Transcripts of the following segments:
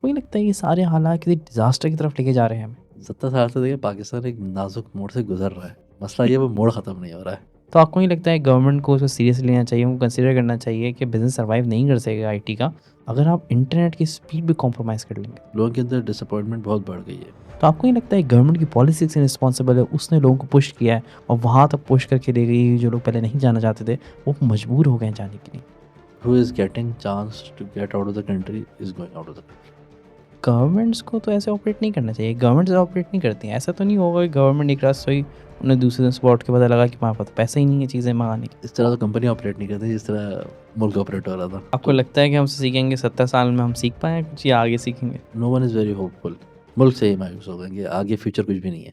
आपको नहीं लगता है ये सारे हालात किसी डिजास्टर की तरफ लेके जा रहे हैं हमें? 70 साल से देखिए पाकिस्तान एक नाजुक मोड़ से गुजर रहा है। मसला ये वो मोड़ ख़त्म नहीं हो रहा है। तो आपको नहीं लगता है गवर्नमेंट को उसको सीरियसली लेना चाहिए, उनको कंसिडर करना चाहिए कि बिजनेस सर्वाइव नहीं कर सकेगा आईटी का अगर आप इंटरनेट की स्पीड भी कॉम्प्रोमाइज़ कर लेंगे? लोगों के अंदर डिसअपॉइंटमेंट बहुत बढ़ गई है। तो आपको नहीं लगता है गवर्नमेंट की पॉलिसी से रिस्पॉन्सिबल है, उसने लोगों को पुश किया है और वहाँ तक पुश करके ले गई, जो लोग पहले नहीं जाना चाहते थे वो मजबूर हो गए हैं जाने के लिए? Who is getting chance to get out of the country is going out of the country. Governments को तो ऐसे ऑपरेट नहीं करना चाहिए, गवर्नमेंट ऑपरेट नहीं करती हैं। ऐसा तो नहीं होगा कि गवर्नमेंट एक रात सोई, उन्हें दूसरे दिन स्पॉट के पता लगा कि हमारे पास पैसा ही नहीं है चीज़ें मंगाने की। इस तरह तो कंपनी ऑपरेट नहीं करती जिस तरह मुल्क ऑपरेट हो रहा था। आपको लगता है कि हमसे सीखेंगे 70 साल में हम सीख पाए कुछ या आगे सीखेंगे? No one is very hopeful. मुल्क से ही मायूस हो गए कि आगे फ्यूचर कुछ भी नहीं है।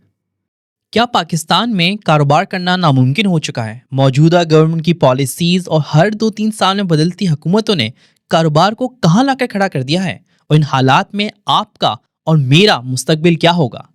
क्या पाकिस्तान में कारोबार करना नामुमकिन हो चुका है? मौजूदा गवर्नमेंट की पॉलिसीज और हर 2-3 साल में बदलती हुकूमतों ने कारोबार को कहाँ लाकर खड़ा कर दिया है, और इन हालात में आपका और मेरा मुस्तकबिल क्या होगा?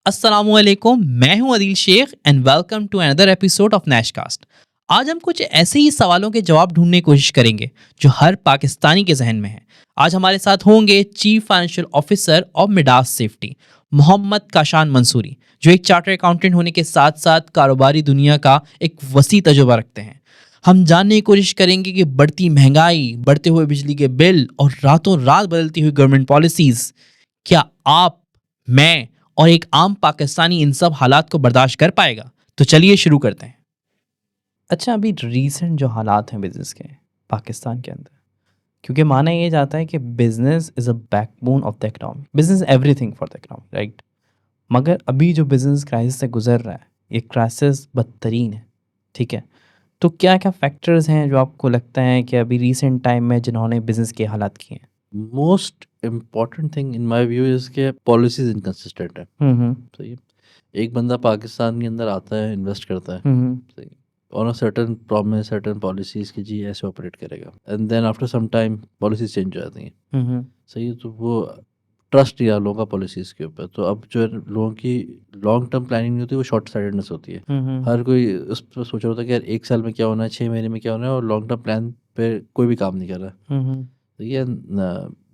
अस्सलामुअलैकुम, मैं हूं Adeel Sheikh and welcome to another episode of Nashcast. आज हम कुछ ऐसे ही सवालों के जवाब ढूंढने की कोशिश करेंगे जो हर पाकिस्तानी के जहन में है। आज हमारे साथ होंगे chief financial officer of Midas safety Mohammad Kashan Mansoori, जो एक चार्टर अकाउंटेंट होने के साथ साथ कारोबारी दुनिया का एक वसी तजुर्बा रखते हैं। हम जानने की कोशिश करेंगे कि बढ़ती महंगाई, बढ़ते हुए बिजली के बिल और रातों रात बदलती हुई गवर्नमेंट पॉलिसीज, क्या आप, मैं और एक आम पाकिस्तानी इन सब हालात को बर्दाश्त कर पाएगा? तो चलिए शुरू करते हैं। अच्छा, अभी रीसेंट जो हालात हैं बिज़नेस के पाकिस्तान के अंदर, क्योंकि माना ये जाता है कि business is a backbone of the economy, business everything for the economy, right? मगर अभी जो बिज़नेस क्राइसिस से गुजर रहा है, ये क्राइसिस बदतरीन है, ठीक है? तो क्या क्या फैक्टर्स हैं जो आपको लगता है कि अभी रीसेंट टाइम में जिन्होंने बिज़नेस के हालात किए हैं? Most important thing in my view is के पॉलिसीज़ इनकंसिस्टेंट है। सही है। एक बंदा पाकिस्तान के अंदर आता है, इन्वेस्ट करता है, सही, on a certain promise, certain policies कि जी ऐसे ऑपरेट करेगा, and then after some time policies change हो जाती हैं। सही है। तो वो ट्रस्ट नहीं रहा लोगों का पॉलिसीज़ के ऊपर। तो अब जो है लोगों की लॉन्ग टर्म प्लानिंग नहीं होती, वो शॉर्ट साइटेडनेस होती है। हर कोई उस पर सोच रहा होता है कि यार 1 साल में क्या होना है, 6 महीने में क्या होना है, और लॉन्ग टर्म प्लान पे कोई भी काम नहीं कर रहा है। तो ये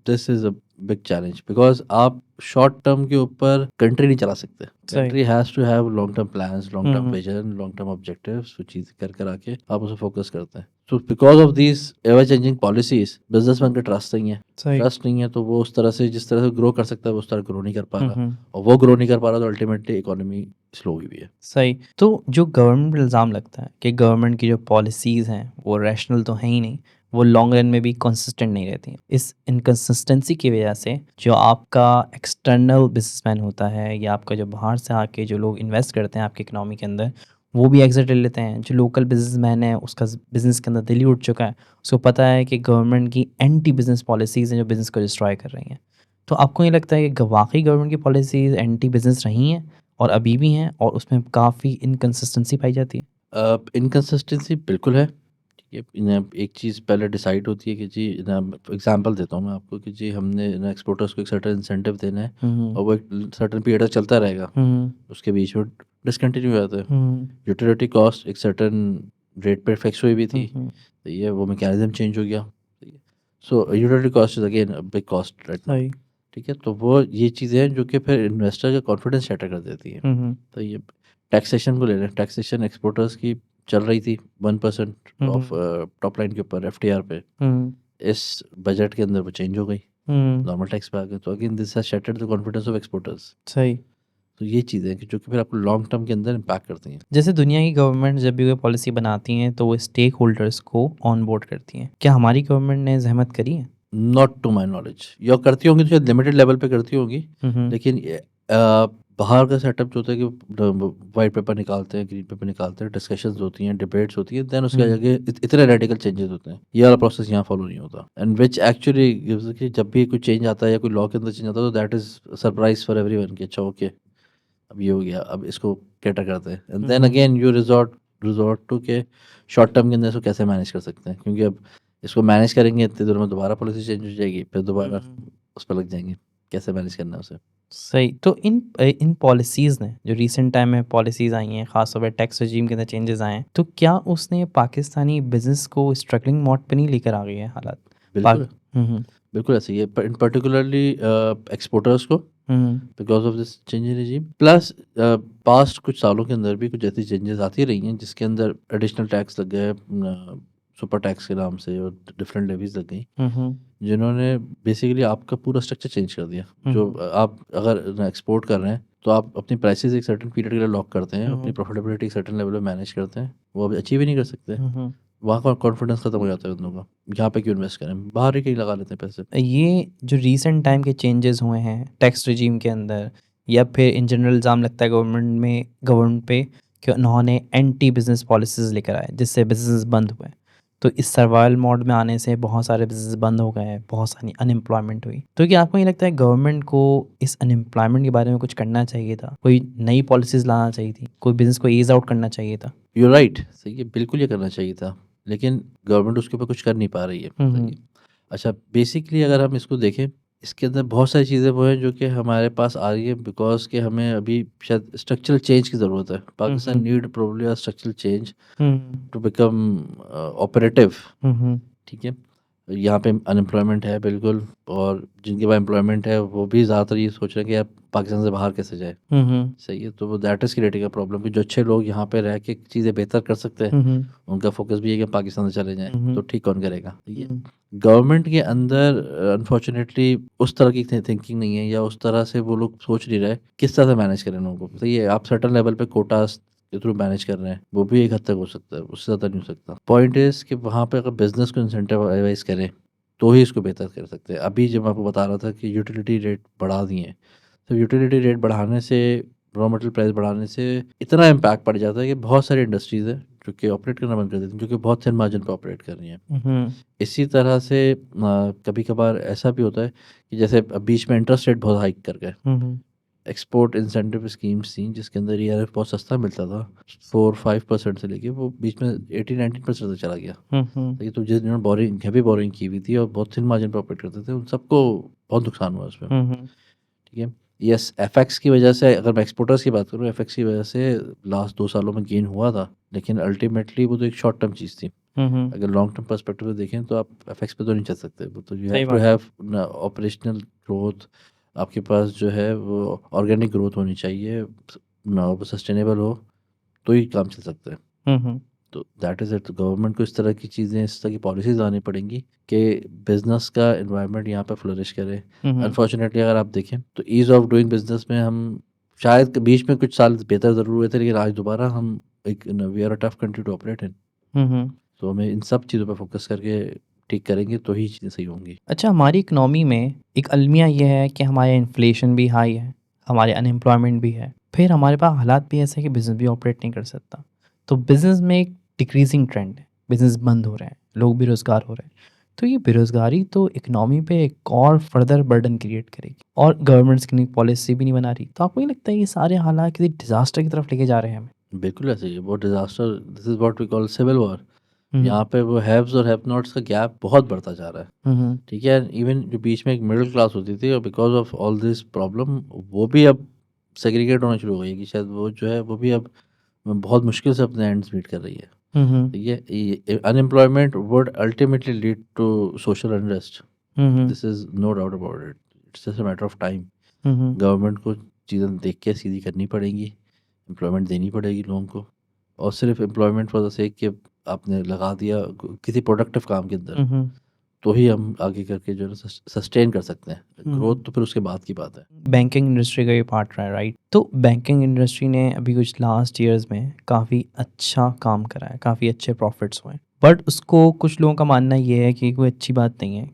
this is a big challenge, because आप शॉर्ट टर्म के ऊपर कंट्री नहीं चला सकते। सही। Country has to have long term plans, long term hmm. Vision, long term objectives, वो चीज़ कर आके आप उसे फोकस करते हैं। तो because of these ever changing policies, businessman का ट्रस्ट नहीं है। सही। ट्रस्ट नहीं है तो वो उस तरह से, जिस तरह से ग्रो कर सकता है वो उस तरह ग्रो नहीं कर पा रहा, हम्म। और वो ग्रो नहीं कर पा रहा तो अल्टीमेटली इकोनॉमी स्लो हुई भी है। सही। तो जो गवर्नमेंट पर इल्ज़ाम लगता है कि गवर्नमेंट की जो पॉलिसीज़ हैं वो रैशनल तो हैं ही नहीं, वो लॉन्ग रन में भी कंसिस्टेंट नहीं रहती हैं। इस इनकंसिस्टेंसी की वजह से जो आपका एक्सटर्नल बिजनेसमैन होता है या आपका जो बाहर से आके जो लोग इन्वेस्ट करते हैं आपके इकनॉमी के अंदर, वो भी एग्जिट ले लेते हैं। जो लोकल बिजनेसमैन है उसका बिज़नेस के अंदर दिल ही उठ चुका है, उसको पता है कि गवर्नमेंट की एंटी बिजनेस पॉलिसीज़ हैं जो बिज़नेस को डिस्ट्रॉय कर रही हैं। तो आपको ये लगता है कि वाकई गवर्नमेंट की पॉलिसीज़ एंटी बिजनेस रही हैं और अभी भी हैं, और उसमें काफ़ी इनकंसिस्टेंसी पाई जाती है? इनकंसिस्टेंसी बिल्कुल है। ठीक है। इन्हें एक चीज़ पहले डिसाइड होती है कि जी एग्जांपल देता हूँ मैं आपको कि जी हमने एक्सपोर्टर्स को एक सर्टेन इंसेंटिव देना है, और वो एक सर्टेन पीरियड तक चलता रहेगा। उसके बीच में डिसकंटिन्यू हो जाता है। यूटिलिटी कॉस्ट एक सर्टेन रेट पे फिक्स हुई भी थी, तो ये वो मैकेनिज्म चेंज हो गया। ठीक है। सो utility cost is again big cost right now. ठीक है। तो वो ये चीज़ें हैं जो कि फिर इन्वेस्टर का कॉन्फिडेंस शैटर कर देती है। तो ये टैक्सेशन को ले लें, टैक्सेशन एक्सपोर्टर्स की चल रही थी 1% ऑफ टॉप लाइन के ऊपर FTR पे। इस बजट के अंदर वो चेंज हो गई, नॉर्मल टैक्स पे आ गए। तो again this has shattered the confidence of exporters. सही। तो ये चीज़ें कि जो कि फिर आपको लॉन्ग टर्म के अंदर इम्पैक्ट करती हैं। जैसे दुनिया की गवर्नमेंट जब भी कोई पॉलिसी बनाती हैं तो वो स्टेक होल्डर्स को ऑन बोर्ड करती हैं, क्या हमारी गवर्नमेंट ने जहमत करी है? Not to my knowledge. या करती होंगी तो शायद लिमिटेड लेवल पे करती होंगी, लेकिन बाहर का सेटअप जो होता है कि वाइट पेपर निकालते हैं, ग्रीन पेपर निकालते हैं, डिस्कशंस होती हैं, डिबेट्स होती हैं, देन उसके आगे इतने रेडिकल चेंजेस होते हैं। ये वाला प्रोसेस यहाँ फॉलो नहीं होता, एंड विच एक्चुअली गिव्स कि जब भी कोई चेंज आता है या कोई लॉ के अंदर चेंज आता है तो that is surprise for everyone कि अच्छा ओके अब ये हो गया, अब इसको कैटर करते हैं, and then again you resort to के शॉर्ट टर्म के अंदर इसको कैसे मैनेज कर सकते हैं, क्योंकि अब इसको मैनेज करेंगे इतनी देर में दोबारा पॉलिसी चेंज हो जाएगी, फिर दोबारा उस पर लग जाएंगे कैसे मैनेज करना है उसे। सही। तो इन पॉलिसीज़ ने जो रीसेंट टाइम में पॉलिसीज़ आई हैं, ख़ासतौर पर टैक्स रजीम के अंदर चेंजेस आए हैं, तो क्या उसने पाकिस्तानी बिजनेस को स्ट्रगलिंग मोड पे नहीं लेकर आ गई है हालात? बिल्कुल बिल्कुल ऐसे ही है, इन पर्टिकुलरली एक्सपोर्टर्स को hmm because of this change in regime, plus past कुछ सालों के अंदर भी कुछ ऐसी चेंजेस आती रही हैं जिसके अंदर एडिशनल टैक्स लग गए, सुपर टैक्स के नाम से, और डिफरेंट लेवीज लग गई, हम्म जिन्होंने बेसिकली आपका पूरा स्ट्रक्चर चेंज कर दिया। जो आप अगर एक्सपोर्ट कर रहे हैं तो आप अपनी प्राइसेस एक सर्टेन पीरियड के लिए लॉक करते हैं, अपनी प्रॉफिटेबिलिटी एक सर्टेन लेवल पे मैनेज करते हैं, वो अब अचीव ही नहीं कर सकते। वहाँ का कॉन्फिडेंस खत्म हो जाता है उन लोगों का, यहाँ पे क्यों इन्वेस्ट करें, बाहर ही कहीं लगा लेते हैं पैसे। ये जो रीसेंट टाइम के चेंजेस हुए हैं टैक्स रिजीम के अंदर, या फिर इन जनरल इल्ज़ाम लगता है गवर्नमेंट पे कि उन्होंने एंटी बिजनेस पॉलिसीज़ लेकर आए जिससे बिजनेस बंद हुए। तो इस सर्वाइवल मोड में आने से बहुत सारे बिजनेस बंद हो गए हैं, बहुत सारी अनएम्प्लॉयमेंट हुई। तो क्या आपको ये लगता है गवर्नमेंट को इस अनएम्प्लॉयमेंट के बारे में कुछ करना चाहिए था, कोई नई पॉलिसीज़ लाना चाहिए थी, कोई बिजनेस को ईज आउट करना चाहिए था? यू राइट, सही है, बिल्कुल ये करना चाहिए था, लेकिन गवर्नमेंट उसके ऊपर कुछ कर नहीं पा रही है। सही है। अच्छा, बेसिकली अगर हम इसको देखें, इसके अंदर बहुत सारी चीज़ें वो हैं जो कि हमारे पास आ रही है बिकॉज कि हमें अभी शायद स्ट्रक्चरल चेंज की ज़रूरत है। Pakistan need probably a structural change to become operative. ठीक है, यहाँ पे अनएम्प्लॉयमेंट है बिल्कुल, और जिनके पास एम्प्लॉयमेंट है वो भी ज़्यादातर ये सोच रहे हैं कि यार पाकिस्तान से बाहर कैसे जाए। सही है, तो वो that is creating a problem कि जो अच्छे लोग यहाँ पे रह के चीज़ें बेहतर कर सकते हैं, उनका फोकस भी है कि पाकिस्तान से चले जाएं, तो ठीक कौन करेगा। ठीक है, गवर्नमेंट के अंदर अनफॉर्चुनेटली उस तरह की थिंकिंग नहीं है, या उस तरह से वो लोग सोच नहीं रहे किस तरह से मैनेज करें लोगों को। सही है, आप सर्टन लेवल पे कोटास के थ्रू मैनेज कर रहे हैं, वो भी एक हद तक हो सकता है, उससे ज़्यादा नहीं हो सकता। पॉइंट इज़ कि वहाँ पे अगर बिजनेस को इंसेंटिवाइज करें तो ही इसको बेहतर कर सकते हैं। अभी जब मैं आपको बता रहा था कि यूटिलिटी रेट बढ़ा दिए, तो यूटिलिटी रेट बढ़ाने से, रॉ मटेरियल प्राइस बढ़ाने से इतना इम्पैक्ट पड़ जाता है कि बहुत सारी इंडस्ट्रीज़ है जो कि ऑपरेट करना बंद कर देती हैं, जो कि बहुत थिन मार्जिन पे ऑपरेट कर रही हैं। इसी तरह से कभी कभार ऐसा भी होता है कि जैसे अब बीच में इंटरेस्ट रेट बहुत हाइक कर गए, एक्सपोर्ट इंसेंटिव स्कीम्स थी जिसके अंदर ईआरएफ बहुत सस्ता मिलता था, 4-5% से लेके वो बीच में 18-19% तक चला गया। तो ये तो जिन्होंने हैवी बोरिंग की हुई थी और बहुत थिन मार्जिन पर ऑपरेट करते थे, उन सबको बहुत नुकसान हुआ उसमें। ठीक है, यस, एफएक्स की वजह से, अगर मैं एक्सपोर्टर्स की बात करूँ, एफएक्स की वजह से लास्ट 2 सालों में गेन हुआ था, लेकिन अल्टीमेटली वो तो एक शॉर्ट टर्म चीज़ थी। अगर लॉन्ग टर्म पर्सपेक्टिव से देखें तो आप एफएक्स पे तो नहीं चल सकते, वो तो you have to have operational growth, आपके पास जो है वो ऑर्गेनिक ग्रोथ होनी चाहिए, सस्टेनेबल हो, तो ही काम चल सकता है। तो दैट इज़ इट, गवर्नमेंट को इस तरह की चीज़ें, इस तरह की पॉलिसीज लानी पड़ेंगी कि बिजनेस का इन्वायरमेंट यहाँ पे फ्लरिश करे। अनफॉर्चुनेटली अगर आप देखें तो ईज़ ऑफ डूइंग बिजनेस में हम शायद बीच में कुछ साल बेहतर ज़रूर हुए थे, लेकिन आज दोबारा हम एक we are a tough country to operate in. तो हमें इन सब चीज़ों पर फोकस करके ठीक करेंगे तो ही चीज़ें सही होंगी। अच्छा, हमारी इकनॉमी में एक अलमिया ये है कि हमारे इन्फ्लेशन भी हाई है, हमारे अनएम्प्लॉयमेंट भी है, फिर हमारे पास हालात भी ऐसे हैं कि बिज़नेस भी ऑपरेट नहीं कर सकता। तो बिज़नेस में एक डिक्रीजिंग ट्रेंड है, बिज़नेस बंद हो रहे हैं, लोग बेरोज़गार हो रहे हैं। तो ये बेरोज़गारी तो इकनॉमी पे एक और फर्दर बर्डन क्रिएट करेगी, और गवर्नमेंट्स की पॉलिसी भी नहीं बना रही। तो आपको नहीं लगता है ये सारे हालात किसी डिज़ास्टर की तरफ लेके जा रहे हैं हमें? बिल्कुल ऐसे ही है, बहुत disaster, this is what we call civil war. यहाँ पे वो हैव्स और हैव नॉट्स का गैप बहुत बढ़ता जा रहा है। ठीक है, इवन जो बीच में एक मिडिल क्लास होती थी, और because of all this problem वो भी अब सेग्रीगेट होना शुरू हो गई, कि शायद वो जो है वो भी अब बहुत मुश्किल से अपने एंड्स मीट कर रही है। ठीक है, unemployment would ultimately lead to social unrest, this is no doubt about it, it's just a matter of time. Government को चीज़ें देख के सीधी करनी पड़ेगी, एम्प्लॉयमेंट देनी पड़ेगी लोगों को, और सिर्फ एम्प्लॉयमेंट फॉर द सेक कि आपने लगा दिया किसी प्रोडक्टिव काम के अंदर, तो ही हम आगे करके जो है सस्टेन कर सकते हैं। ग्रोथ तो फिर उसके बाद की बात है। बैंकिंग इंडस्ट्री का ये पार्ट रहा है, राइट? तो बैंकिंग इंडस्ट्री ने अभी कुछ लास्ट ईयर्स में काफ़ी अच्छा काम करा है, काफ़ी अच्छे प्रॉफिट्स हुए हैं, बट उसको कुछ लोगों का मानना ये है कि कोई अच्छी बात नहीं है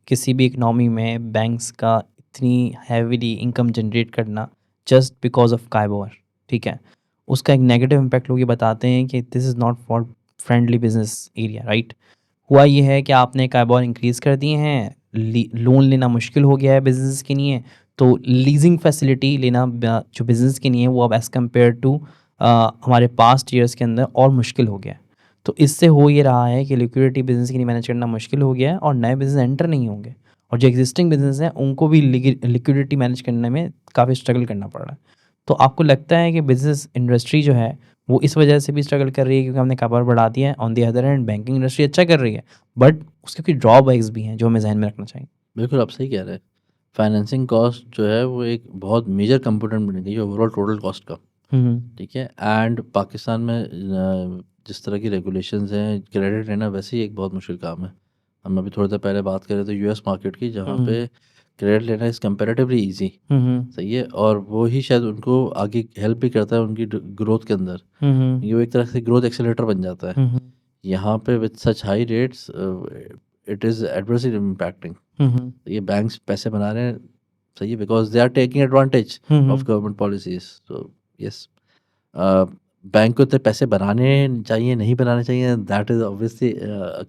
किसी भी इकनॉमी में बैंक्स का इतनी हैवीली इनकम जनरेट करना जस्ट बिकॉज ऑफ काइबोर। ठीक है, उसका एक नेगेटिव इम्पैक्ट लोग ये बताते हैं कि this is not for friendly business area, right? हुआ ये है कि आपने काइबोर इंक्रीज़ कर दिए हैं, लोन लेना मुश्किल हो गया है बिजनेस के लिए, तो लीजिंग फैसिलिटी लेना जो बिज़नेस के लिए है वो अब एज़ कम्पेयर टू हमारे पास्ट ईयर्स के अंदर और मुश्किल हो गया है। तो इससे हो ये रहा है कि लिक्विडिटी बिज़नेस के लिए मैनेज करना मुश्किल हो गया है, और नए बिज़नेस एंटर नहीं होंगे, और जो एग्जिस्टिंग बिज़नेस हैं उनको भी लिक्विडिटी मैनेज करने में काफ़ी स्ट्रगल करना पड़ रहा है। तो आपको लगता है कि बिज़नेस इंडस्ट्री जो है वो इस वजह से भी स्ट्रगल कर रही है क्योंकि हमने कारोबार बढ़ा दिया है? On the other hand banking industry अच्छा कर रही है, बट उसके कुछ ड्रॉबैक्स भी हैं जो हमें ज़हन में रखना चाहिए। बिल्कुल आप सही कह रहे हैं। फाइनेंसिंग कॉस्ट जो है वो एक बहुत मेजर कंपोनेंट बन गई है ओवरऑल टोटल कॉस्ट का, ठीक है। एंड पाकिस्तान में जिस तरह की रेगुलेशंस हैं, क्रेडिट लेना वैसे ही एक बहुत मुश्किल काम है। हम अभी थोड़ी देर पहले बात कर रहे थे यूएस मार्केट की, जहाँ पे क्रेडिट लेना इज़ कंपैरेटिवली ईजी, सही है। और वो ही शायद उनको आगे हेल्प भी करता है उनकी ग्रोथ के अंदर, ये वो एक तरह से ग्रोथ एक्सेलेरेटर बन जाता है। यहाँ पे with such high rates it is adversely impacting. ये बैंक्स पैसे बना रहे हैं, सही है, because they are taking advantage of government policies. So yes, bank को इतने पैसे बनाने चाहिए, नहीं बनाने चाहिए, that is obviously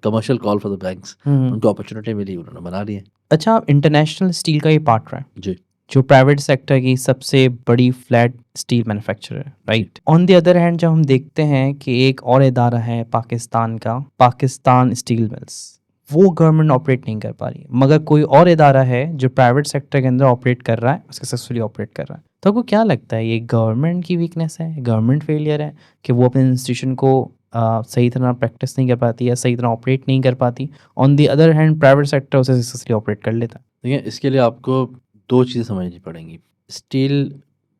commercial call for the banks. उनको अपॉर्चुनिटी मिली, उन्होंने बना ली है। अच्छा, आप इंटरनेशनल स्टील का ये पार्ट रहा है जी जो प्राइवेट सेक्टर की सबसे बड़ी फ्लैट स्टील मैन्युफैक्चरर है, right. On the other hand जब हम देखते हैं कि एक और इदारा है पाकिस्तान का, पाकिस्तान स्टील मिल्स, वो गवर्नमेंट ऑपरेट नहीं कर पा रही है, मगर कोई और इदारा है जो प्राइवेट सेक्टर के अंदर ऑपरेट कर रहा है, सक्सेसफुली ऑपरेट कर रहा है। तो आपको क्या लगता है, ये गवर्नमेंट की वीकनेस है, गवर्नमेंट फेलियर है कि वो अपने इंस्टीट्यूशन को सही तरह प्रैक्टिस नहीं कर पाती या सही तरह ऑपरेट नहीं कर पाती? On the other hand private sector उसे सक्सेसफुली ऑपरेट कर लेता है। देखिए, इसके लिए आपको दो चीज़ें समझनी पड़ेंगी। स्टील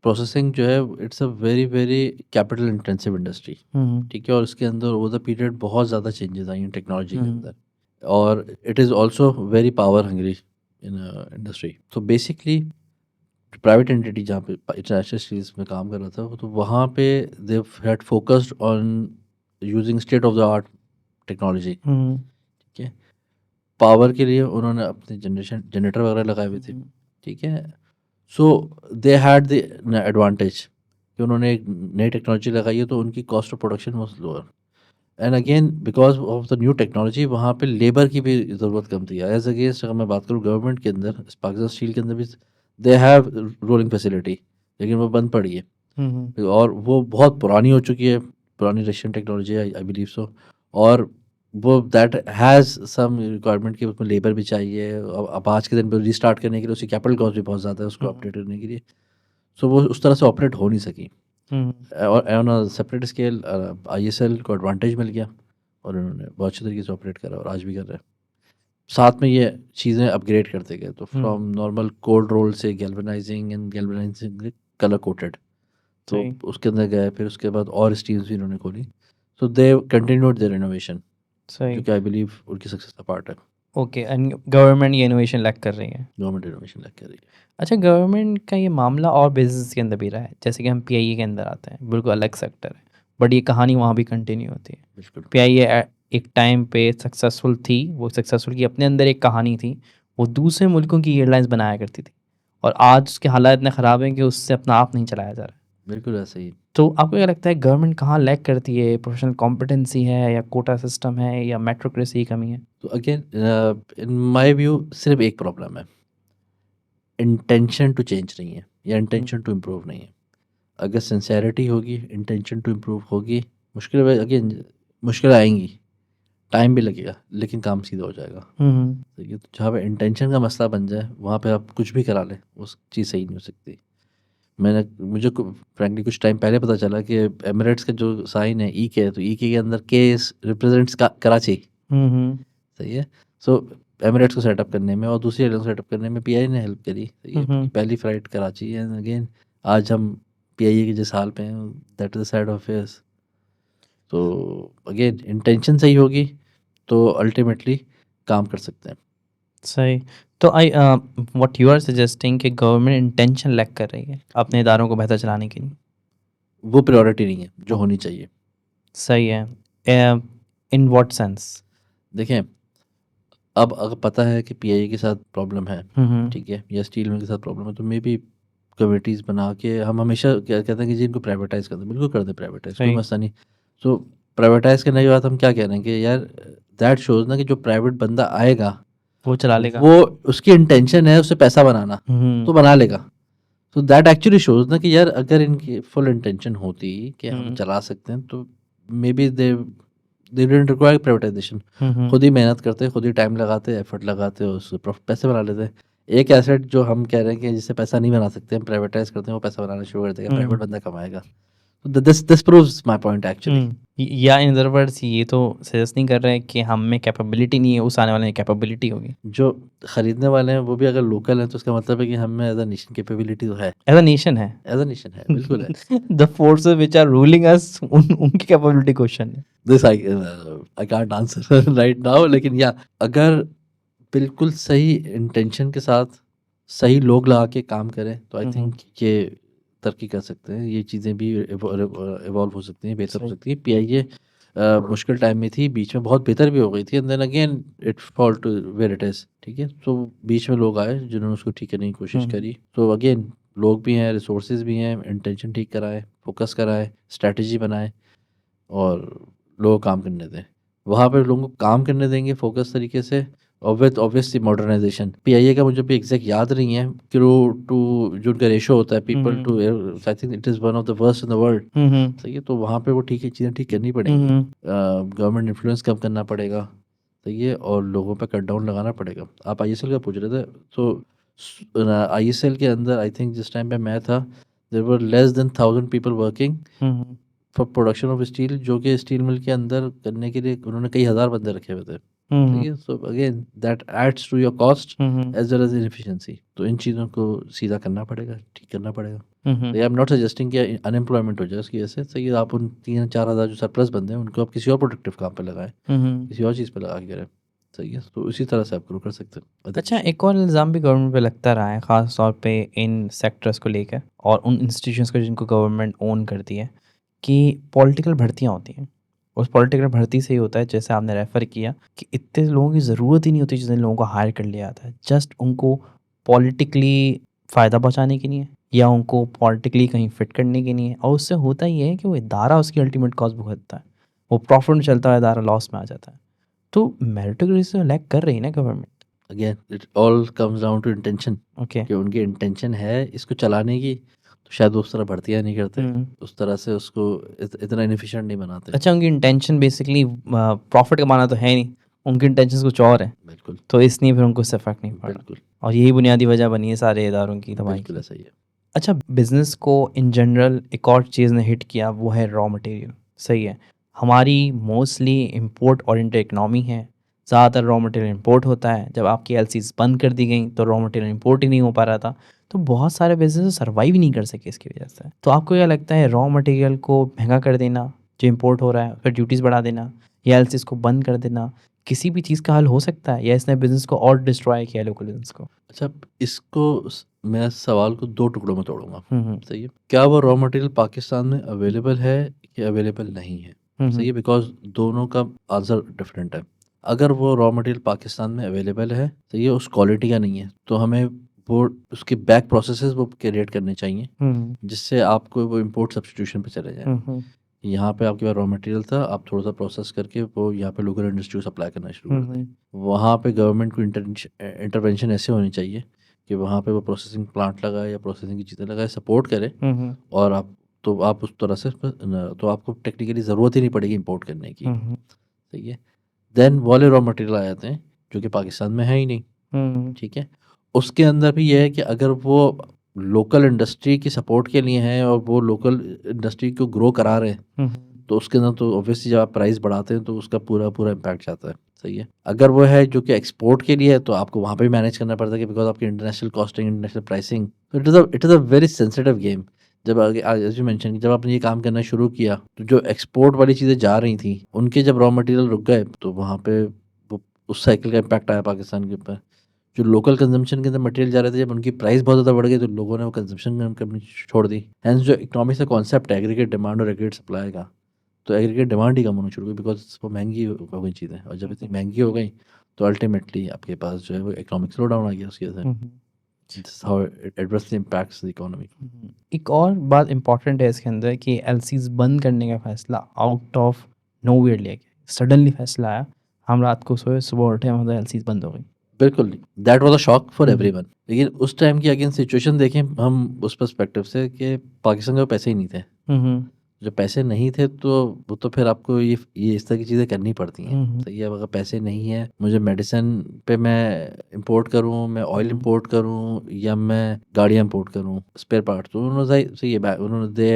प्रोसेसिंग जो है it's a very very capital intensive industry, ठीक है। और उसके अंदर ओवर द पीरियड बहुत ज़्यादा चेंजेस आई हैं टेक्नोलॉजी के अंदर, और it is also very power hungry in industry. तो बेसिकली प्राइवेट एंटिटी जहाँ पे इंटरनेशनल स्टील्स में काम कर रहा था, तो वहाँ पे they had focused on using state of the art technology, ठीक है। पावर के लिए उन्होंने अपने जनरेटर वगैरह लगाए हुए थे, ठीक है। सो दे हैड द एडवांटेज कि उन्होंने एक नई टेक्नोलॉजी लगाई है, तो उनकी cost of production was lower. And again because of the new technology वहाँ पे लेबर की भी ज़रूरत कम थी। एज अगेंस्ट अगर मैं बात करूँ गवर्नमेंट के अंदर, पाकिस्तान स्टील के अंदर भी दे हैव रोलिंग फैसिलिटी, लेकिन वो बंद पड़ी है, और वो बहुत पुरानी हो चुकी है, पुरानी रशियन टेक्नोलॉजी है, आई बिलीव सो। और वो दैट हैज़ सम रिक्वायरमेंट कि उसमें लेबर भी चाहिए, अब आज के दिन पे रीस्टार्ट करने के लिए उसकी कैपिटल कॉस्ट भी बहुत ज़्यादा है उसको अपडेट करने के लिए। सो वो उस तरह से ऑपरेट हो नहीं सकी। और on a separate scale ISL को एडवांटेज मिल गया, और उन्होंने बहुत अच्छे तरीके से ऑपरेट करा और आज भी कर रहे हैं। साथ में ये चीज़ें अपग्रेड करते गए, तो फ्रॉम नॉर्मल कोल्ड रोल से गैल्वेनाइजिंग कलर कोटेड, तो सही। उसके अंदर गए। फिर उसके बाद और स्टीम्स भी इन्होंने खोली, सो दे कंटिन्यूड देयर इनोवेशन, सही। जो कि आई बिलीव उनकी सक्सेस का पार्ट है। ओके, एंड गवर्नमेंट ये इनोवेशन लैक कर रही है। गवर्नमेंट इनोवेशन लग कर रही है। अच्छा, गवर्नमेंट का ये मामला और बिजनेस के अंदर भी रहा है, जैसे कि हम पीआईए के अंदर आते हैं, बिल्कुल अलग सेक्टर है, बट ये कहानी वहाँ भी कंटिन्यू होती है। बिल्कुल पीआईए एक टाइम पे सक्सेसफुल थी, वो सक्सेसफुल की अपने अंदर एक कहानी थी, वो दूसरे मुल्कों की एयरलाइंस बनाया करती थी, और आज उसके हालात इतने ख़राब हैं कि उससे अपना आप नहीं चलाया जा रहा है। बिल्कुल ऐसे ही। तो आपको क्या लगता है गवर्नमेंट कहाँ लैक करती है? प्रोफेशनल कॉम्पिटेंसी है, या कोटा सिस्टम है, या मेट्रोक्रेसी की कमी है? तो अगेन इन माय व्यू सिर्फ एक प्रॉब्लम है, इंटेंशन टू चेंज नहीं है, या इंटेंशन टू इम्प्रूव नहीं है। अगर सिंसेरिटी होगी, इंटेंशन टू इम्प्रूव होगी, मुश्किल अगेन मुश्किल आएंगी, टाइम भी लगेगा, लेकिन काम सीधा हो जाएगा। ठीक है, तो जहाँ पे इंटेंशन का मसला बन जाए, वहाँ पे आप कुछ भी करा लें, उस चीज़ सही नहीं हो सकती। मुझे फ्रैंकली कुछ टाइम पहले पता चला कि एमिरेट्स का जो साइन है ई के, तो ई के अंदर के रिप्रेजेंट्स कराची, सही है। सो एमिरेट्स को सेटअप करने में और दूसरी एयरलाइन को सेटअप करने में पीआईए ने हेल्प करी, सही है। पहली फ़्लाइट कराची है, एंड अगेन आज हम पीआईए के जिस हाल पे हैं, that is the side of affairs. तो अगेन इंटेंशन सही होगी तो अल्टीमेटली काम कर सकते हैं। सही। तो I what you are suggesting कि गवर्नमेंट इंटेंशन लैक कर रही है अपने इदारों को बेहतर चलाने के लिए? वो प्रायोरिटी नहीं है जो होनी चाहिए। सही है। In what sense? देखें, अब अगर पता है कि पीआईए के साथ प्रॉब्लम है, ठीक है, या स्टील मिल के साथ प्रॉब्लम है, तो मे बी कमिटीज़ बना के हम हमेशा क्या कहते हैं कि जी इनको प्राइवेटाइज़ कर दें, बिल्कुल कर दें प्राइवेटाइज़, कोई सही। मसला नहीं। सो प्राइवेटाइज़ करने के बाद हम क्या कह रहे हैं कि यार दैट शोज़ ना कि जो प्राइवेट बंदा आएगा वो चला लेगा। वो उसकी इंटेंशन है उससे पैसा बनाना, तो बना लेगा। तो दैट एक्चुअली शोज़ ना कि यार अगर इनकी फुल इंटेंशन होती कि हम चला सकते हैं, तो may be they didn't require privatisation. खुद ही मेहनत करते, खुद ही टाइम लगाते, एफर्ट लगाते, उससे पैसे बना लेते। एक एसेट जो हम कह रहे हैं कि जिससे पैसा नहीं बना सकते, हम प्राइवेटाइज करते हैं, वो पैसा बनाना शुरू कर देगा, प्राइवेट बंदा कमाएगा। This proves my point actually. या इन अदर वर्ड्स ये तो सजेस्ट नहीं कर रहे हैं कि हम में कैपेबिलिटी नहीं है, उस आने वाले में कैपेबिलिटी होगी। जो खरीदने वाले हैं वो भी अगर लोकल हैं तो उसका मतलब है कि हम में एज अ नेशन कैपेबिलिटी तो है, एज अ नेशन है। एज अ नेशन है, बिल्कुल है। The forces which are ruling us उनकी कैपेबिलिटी क्वेश्चन है। This I can't answer right now, लेकिन या अगर बिल्कुल सही इंटेंशन के साथ सही लोग लगा के काम करें तो आई थिंक ये तरक्की कर सकते हैं, ये चीज़ें भी इवॉल्व हो सकती हैं, बेहतर हो सही। सकती हैं। पीआईए मुश्किल टाइम में थी, बीच में बहुत बेहतर भी हो गई थी, and then again it fall to where it is, ठीक है। तो बीच में लोग आए जिन्होंने उसको ठीक करने की कोशिश करी, तो अगेन लोग भी हैं, रिसोर्सेज भी हैं, इंटेंशन ठीक कराएं, फोकस कराएं, स्ट्रैटेजी बनाएं और लोग काम करने दें। वहाँ पे लोगों को काम करने देंगे फोकस तरीके से, और विद ऑब्वियसली मॉडर्नाइजेशन। पीआईए का मुझे भी एग्जैक्ट याद नहीं है, क्रू टू जो उनका रेशो होता है people to, I think it is one of the worst in the world, सही है। तो वहाँ पे वो ठीक है, चीज़ें ठीक करनी पड़ेंगी, गवर्नमेंट इन्फ्लुएंस कम करना पड़ेगा, सही है, और लोगों पे कट डाउन लगाना पड़ेगा। आप आईएसएल का पूछ रहे थे, तो आईएसएल के अंदर आई थिंक जिस टाइम पे मैं था there were less than 1000 people working for production of steel, जो कि स्टील मिल के अंदर करने के लिए उन्होंने कई हज़ार बंदे रखे हुए थे, ठीक है। So again that adds to your cost as well as inefficiency. तो इन चीज़ों को सीधा करना पड़ेगा, ठीक करना पड़ेगा। आई एम नॉट सजेस्टिंग कि अनएम्प्लॉयमेंट हो जाए उसकी वजह से, सही है। आप उन 3-4 हज़ार जो सरप्लस बंदे हैं उनको आप किसी और प्रोडक्टिव काम पे लगाएं, किसी और चीज़ पे लगा के करें, सही है। तो इसी तरह से आप ग्रो कर सकते हैं। अच्छा, एक और इल्ज़ाम भी गवर्नमेंट पे लगता रहा है, ख़ास तौर पे इन सेक्टर्स को लेकर और उन इंस्टीट्यूशंस को जिनको गवर्नमेंट ओन करती है, कि पॉलिटिकल भर्तियाँ होती हैं। उस पॉलिटिकल भर्ती से ही होता है, जैसे आपने रेफ़र किया, कि इतने लोगों की ज़रूरत ही नहीं होती जितने लोगों को हायर कर लिया जाता है। जस्ट उनको पॉलिटिकली फ़ायदा पहुँचाने के लिए या उनको पॉलिटिकली कहीं फ़िट करने के लिए, और उससे होता ये है कि वो इदारा उसकी अल्टीमेट कॉस्ट भुगतता है। वो प्रॉफ़िट में चलता है, इदारा लॉस में आ जाता है। तो मेरिटोक्रेसी लैक कर रही है ना government. Again it all comes down to intention, okay. कि उनकी इंटेंशन है इसको चलाने की, तो शायद वो उस तरह भर्तियाँ नहीं करते, उस तरह से उसको इतना इनएफिशिएंट नहीं बनाते। अच्छा, उनकी इंटेंशन बेसिकली प्रॉफिट कमाना तो है नहीं, उनकी इंटेंशंस कुछ और है, बिल्कुल, तो इसलिए फिर उनको इससे फ़र्क नहीं पड़ रहा, बिल्कुल, और यही बुनियादी वजह बनी है सारे इदारों की तबाही बिल्कुल की। ऐसा ही है। अच्छा, बिज़नेस को इन जनरल एक और चीज़ ने हिट किया, वो है रॉ मटेरियल। सही है, हमारी मोस्टली इम्पोर्ट ओरिएंटेड इकनॉमी है, ज़्यादातर रॉ मटेरियल इंपोर्ट होता है। जब आपकी एलसीज बंद कर दी गई तो रॉ मटेरियल इंपोर्ट ही नहीं हो पा रहा था, तो बहुत सारे बिजनेस सर्वाइव ही नहीं कर सके इसकी वजह से। तो आपको क्या लगता है, रॉ मटेरियल को महंगा कर देना जो इंपोर्ट हो रहा है, फिर ड्यूटीज़ बढ़ा देना या एलसीज को बंद कर देना, किसी भी चीज़ का हल हो सकता है, या इसने बिजनेस को और डिस्ट्रॉय किया, लोकल बिजनेस को? अच्छा, इसको मैं सवाल को 2 टुकड़ों में तोड़ूँगा, हम्म सही है। क्या वो रॉ मटेरियल पाकिस्तान में अवेलेबल है या अवेलेबल नहीं है? सही है, बिकॉज़ दोनों का आंसर डिफरेंट है। अगर वो रॉ मटेरियल पाकिस्तान में अवेलेबल है, सही है, उस क्वालिटी का नहीं है, तो हमें वो उसके बैक प्रोसेसेस वो क्रिएट करने चाहिए, जिससे आपको वो इम्पोर्ट सब्स्टिट्यूशन पे चले जाएँ। यहाँ पे आपके पास रॉ मटेरियल था, आप थोड़ा-सा प्रोसेस करके वो यहाँ पे लोकल इंडस्ट्री को सप्लाई करना शुरू कर दें। वहाँ पे गवर्नमेंट को इंटरवेंशन ऐसे होनी चाहिए कि वहाँ पे वो प्रोसेसिंग प्लांट लगाए या प्रोसेसिंग की चीज़ें लगाए, सपोर्ट करे, और आप उस तरह से तो आपको टेक्निकली ज़रूरत ही नहीं पड़ेगी इंपोर्ट करने की, सही है। देन वो वाले रॉ मटेरियल आ जाते हैं जो कि पाकिस्तान में है ही नहीं, ठीक है। उसके अंदर भी ये है कि अगर वो लोकल इंडस्ट्री की सपोर्ट के लिए हैं और वो लोकल इंडस्ट्री को ग्रो करा रहे हैं, तो उसके अंदर तो ऑब्वियसली जब आप प्राइस बढ़ाते हैं तो उसका पूरा इम्पैक्ट जाता है, सही है। अगर वो है जो कि एक्सपोर्ट के लिए है तो आपको वहाँ पे भी मैनेज करना पड़ता है कि बिकॉज आपकी इंटरनेशनल कॉस्टिंग, इंटरनेशनल प्राइसिंग, तो it is a very sensitive game. जब एज यू मेंशन, जब आपने ये काम करना शुरू किया तो जो एक्सपोर्ट वाली चीज़ें जा रही थी उनके जब रॉ मटेरियल रुक गए तो वहाँ पे वो उस साइकिल का इम्पैक्ट आया पाकिस्तान के ऊपर। जो लोकल कंजम्पशन के अंदर मटेरियल जा रहे थे, जब उनकी प्राइस बहुत ज़्यादा बढ़ गई तो लोगों ने वो कंजम्पशन करनी छोड़ दी। हैंस जो इकोनॉमिक्स का कॉन्सेप्ट है एग्रीगेट डिमांड और एग्रीगेट सप्लाई का, तो एग्रीगेट डिमांड ही कम होनी शुरू हुई बिकॉज वो महंगी हो गई चीज़ें, और जब इतनी महंगी हो गई तो अल्टीमेटली आपके पास जो है वो इकोनॉमिक स्लो डाउन आ गया उसकी वजह से। This how it adversely impacts the economy. एक और बात इम्पॉर्टेंट है इसके अंदर कि एलसीज बंद करने का फैसला आउट ऑफ नोवेयर लिया गया, सडनली फैसला आया, हम रात को सोए, सुबह उठे, मतलब एलसीज बंद हो गई। बिल्कुल नहीं, that was a shock for everyone. लेकिन उस टाइम की अगेन सिचुएशन देखें हम उस पर्सपेक्टिव से कि पाकिस्तान के पास पैसे ही नहीं थे, जब पैसे नहीं थे तो वो तो फिर आपको ये इस तरह की चीज़ें करनी पड़ती हैं। हम्म, सही है, अब अगर पैसे नहीं है, मुझे मेडिसिन पे मैं इंपोर्ट करूँ, मैं ऑयल इंपोर्ट करूँ या मैं गाड़ियाँ इंपोर्ट करूँ, स्पेयर पार्ट्स, तो उन्होंने सही है, उन्होंने दे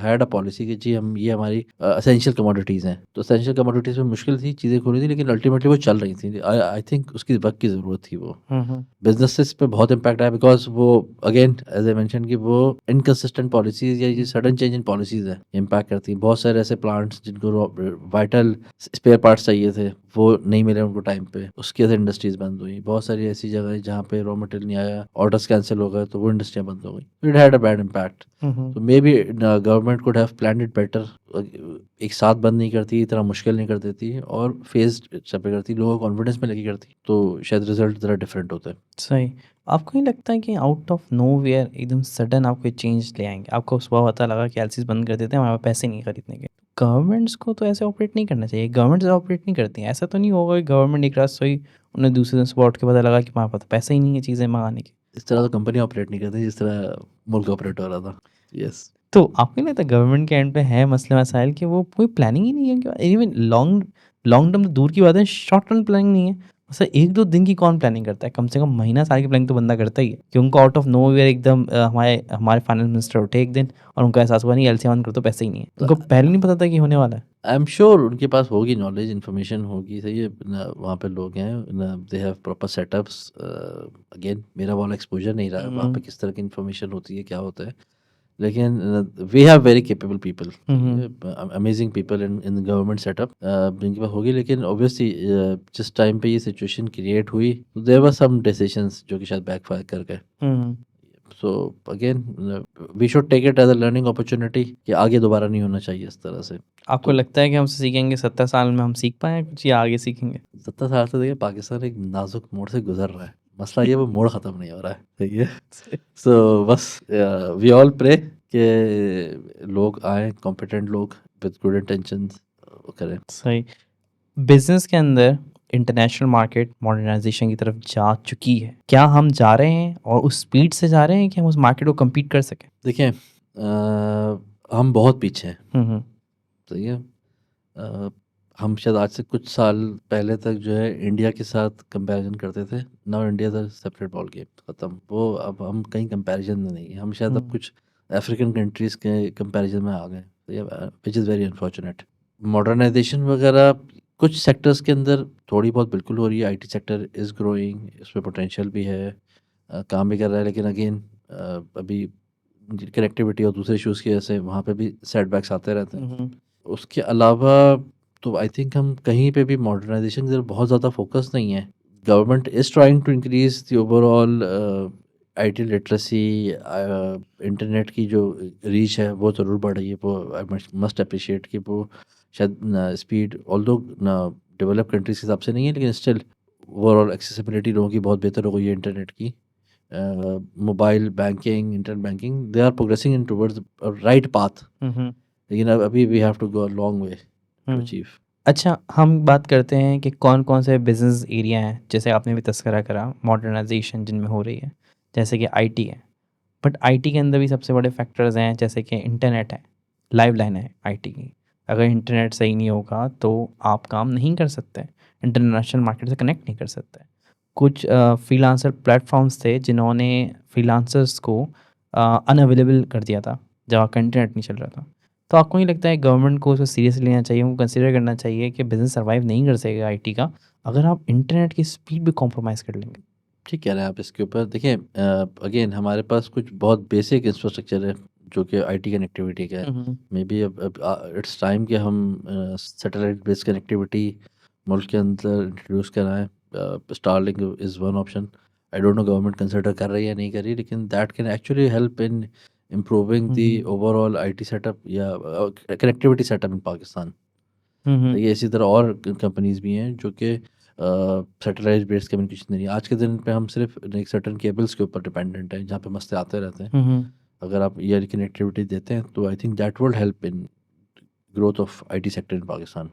हैड अ पॉलिसी कि जी हम ये हमारी एसेंशियल कमोडिटीज़ हैं। तो एसेंशियल कमोडिटीज़ में मुश्किल थी, चीज़ें खोली थी, लेकिन अल्टीमेटली वो चल रही थी। आई थिंक उसकी वक़्त की ज़रूरत थी वो। बिज़नेसेस पे बहुत इम्पैक्ट आया बिकॉज़ वो अगेन एज़ आई मेंशन कि वो इनकंसिस्टेंट पॉलिसीज़ या ये सडन चेंज इन पॉलिसीज़ है, इम्पैक्ट करती हैं। बहुत सारे ऐसे प्लांट्स जिनको वाइटल स्पेयर पार्ट्स चाहिए थे, वो नहीं मिले उनको टाइम पे, उसकी वजह से इंडस्ट्रीज़ बंद हुई। बहुत सारी ऐसी जगह हैं जहाँ पे रॉ मटेरियल नहीं आया, ऑर्डर्स कैंसल हो गए, तो वो इंडस्ट्रियाँ बंद हो गई। It had a bad impact. तो maybe government could have planned it better. एक साथ बंद नहीं करती, इतना मुश्किल नहीं कर देती और फेज़्ड स्टेप पे करती, लोगों को कॉन्फिडेंस में लेके करती, तो शायद रिज़ल्ट ज़रा डिफरेंट होता है। सही। आपको नहीं लगता है कि आउट ऑफ नोवेयर एकदम सडन आपको चेंज ले आएँगे? आपको सुबह पता लगा कि एलसीज़ बंद कर देते हैं, हमारे पास पैसे नहीं खरीदने के। गवर्नमेंट्स को तो ऐसे ऑपरेट नहीं करना चाहिए। गवर्नमेंट्स ऑपरेट नहीं करती हैं। ऐसा तो नहीं होगा कि गवर्नमेंट एक रात सोई, उन्हें दूसरे दिन सुबह उठ के पता लगा कि हमारे पास तो पैसे ही नहीं है चीज़ें मँगाने के। इस तरह तो कंपनी ऑपरेट नहीं करती जिस तरह मुल्क ऑपरेट हो रहा था। यस। तो आपको नहीं लगता गवर्नमेंट के एंड पे है मसले मसाइल कि वो कोई प्लानिंग ही नहीं है कि इवन लॉन्ग लॉन्ग टर्म तो दूर की बात है, शॉर्ट टर्म प्लानिंग नहीं है। सर 1-2 दिन की कौन प्लानिंग करता है? कम से कम महीना साल की प्लानिंग तो बंदा करता ही है कि उनको आउट ऑफ नोवेयर एकदम हमारे हमारे फाइनेंस मिनिस्टर उठे एक दिन और उनको एहसास हुआ नहीं एलसी ऑन करो तो पैसे ही नहीं है। उनको पहले नहीं पता था कि होने वाला है। आई एम श्योर उनके पास होगी नॉलेज, इन्फॉर्मेशन होगी, सही है न, वहाँ पे लोग हैं न, they have proper setups. Again मेरा वाला एक्सपोजर नहीं रहा है वहाँ पे किस तरह की इन्फॉर्मेशन होती है, क्या होता है, लेकिन we have very capable people, amazing people in government setup जिनके पास होगी, लेकिन ऑब्वियसली जिस टाइम पे ये सिचुएशन क्रिएट हुई देयर वर सम डिसीजंस जो कि शायद बैकफायर कर गए। So again we should take it as a learning opportunity कि आगे दोबारा नहीं होना चाहिए इस तरह से। आपको लगता है कि हमसे सीखेंगे 70 साल में हम सीख पाए कुछ या आगे सीखेंगे? 70 साल से देखिए पाकिस्तान एक नाजुक मोड़ से गुजर रहा है, मसला ये वो मोड़ ख़त्म नहीं हो रहा है, सही है। सो बस वी ऑल प्रे कि लोग आएँ, कॉम्पिटेंट लोग विद गुड इंटेंशंस करें। सही। बिज़नेस के अंदर इंटरनेशनल मार्केट मॉडर्नाइजेशन की तरफ जा चुकी है। क्या हम जा रहे हैं और उस स्पीड से जा रहे हैं कि हम उस मार्केट को कम्पीट कर सकें? देखिए हम बहुत पीछे हैं, हुँ, हुँ। सही है। अ, हम शायद आज से कुछ साल पहले तक जो है इंडिया के साथ कंपैरिजन करते थे। Now India is a separate ball game, ख़त्म। वो अब हम कहीं कंपैरिजन में नहीं है। हम शायद अब कुछ अफ्रीकन कंट्रीज़ के कंपैरिजन में आ गए, which is very unfortunate. Modernisation वगैरह कुछ सेक्टर्स के अंदर थोड़ी बहुत बिल्कुल हो रही है। आईटी सेक्टर इज़ ग्रोइंग, इसमें पोटेंशियल भी है, काम भी कर रहा है, लेकिन अगेन अभी कनेक्टिविटी और दूसरे इश्यूज़ की वजह से वहाँ पे भी सेटबैक्स आते रहते हैं। हुँ, हुँ। उसके अलावा तो आई थिंक हम कहीं पे भी मॉडर्नाइजेशन की तरफ बहुत ज़्यादा फोकस नहीं है। Government is trying to increase the overall IT literacy, internet की जो रीच है वो ज़रूर बढ़ रही है। वो आई मस्ट एप्रिशिएट कि वो शायद स्पीड ऑल्दो डेवलप्ड कंट्रीज़ के हिसाब से नहीं है, लेकिन स्टिल ओवरऑल एक्सेसिबिलिटी लोगों की बहुत बेहतर हो गई है इंटरनेट की। Mobile banking, internet banking, they are progressing in towards right path, hmm, hmm. लेकिन अब अभी we have to go a long way to hmm. Achieve. अच्छा, हम बात करते हैं कि कौन-कौन से बिज़नेस एरिया हैं, जैसे आपने भी तज़किरा करा मॉडर्नाइज़ेशन जिनमें हो रही है, जैसे कि आईटी है। बट आईटी के अंदर भी सबसे बड़े फैक्टर्स हैं जैसे कि इंटरनेट है, लाइफ़लाइन है आईटी की। अगर इंटरनेट सही नहीं होगा तो आप काम नहीं कर सकते, इंटरनेशनल मार्केट से कनेक्ट नहीं कर सकते। कुछ फ्रीलांसर प्लेटफ़ॉर्म्स थे जिन्होंने फ्रीलांसर्स को अनअवेलेबल कर दिया था, जब आपका इंटरनेट नहीं चल रहा था। तो आपको नहीं लगता है गवर्नमेंट को उसको सीरियसली लेना चाहिए, उनको कंसीडर करना चाहिए कि बिज़नेस सर्वाइव नहीं कर सकेगा आईटी का, अगर आप इंटरनेट की स्पीड भी कॉम्प्रोमाइज़ कर लेंगे? ठीक कह रहे हैं आप इसके ऊपर। देखिए अगेन हमारे पास कुछ बहुत बेसिक इंफ्रास्ट्रक्चर है जो कि आईटी कनेक्टिविटी का है। हुँ, हुँ। मे बी अब इट्स टाइम कि हम सैटेलाइट बेस्ड कनेक्टिविटी मुल्क के अंदर इंट्रोड्यूस कराएँ। Starlink is one option. I don't know government consider कर रही है या नहीं कर रही, लेकिन that can actually help in improving hmm, the hmm. Overall IT setup या कनेक्टिविटी सेटअप इन पाकिस्तान। हुँ, हुँ। ये इसी तरह और कंपनीज़ भी हैं जो कि सैटेलाइट बेस्ड कम्युनिकेशन दे रही है। आज के दिन पे हम सिर्फ एक सर्टेन केबल्स के ऊपर डिपेंडेंट हैं, जहाँ पे मसले आते रहते हैं। हुँ, हुँ। अगर आप ये कनेक्टिविटी देते हैं तो I think that would help in growth of IT sector in Pakistan.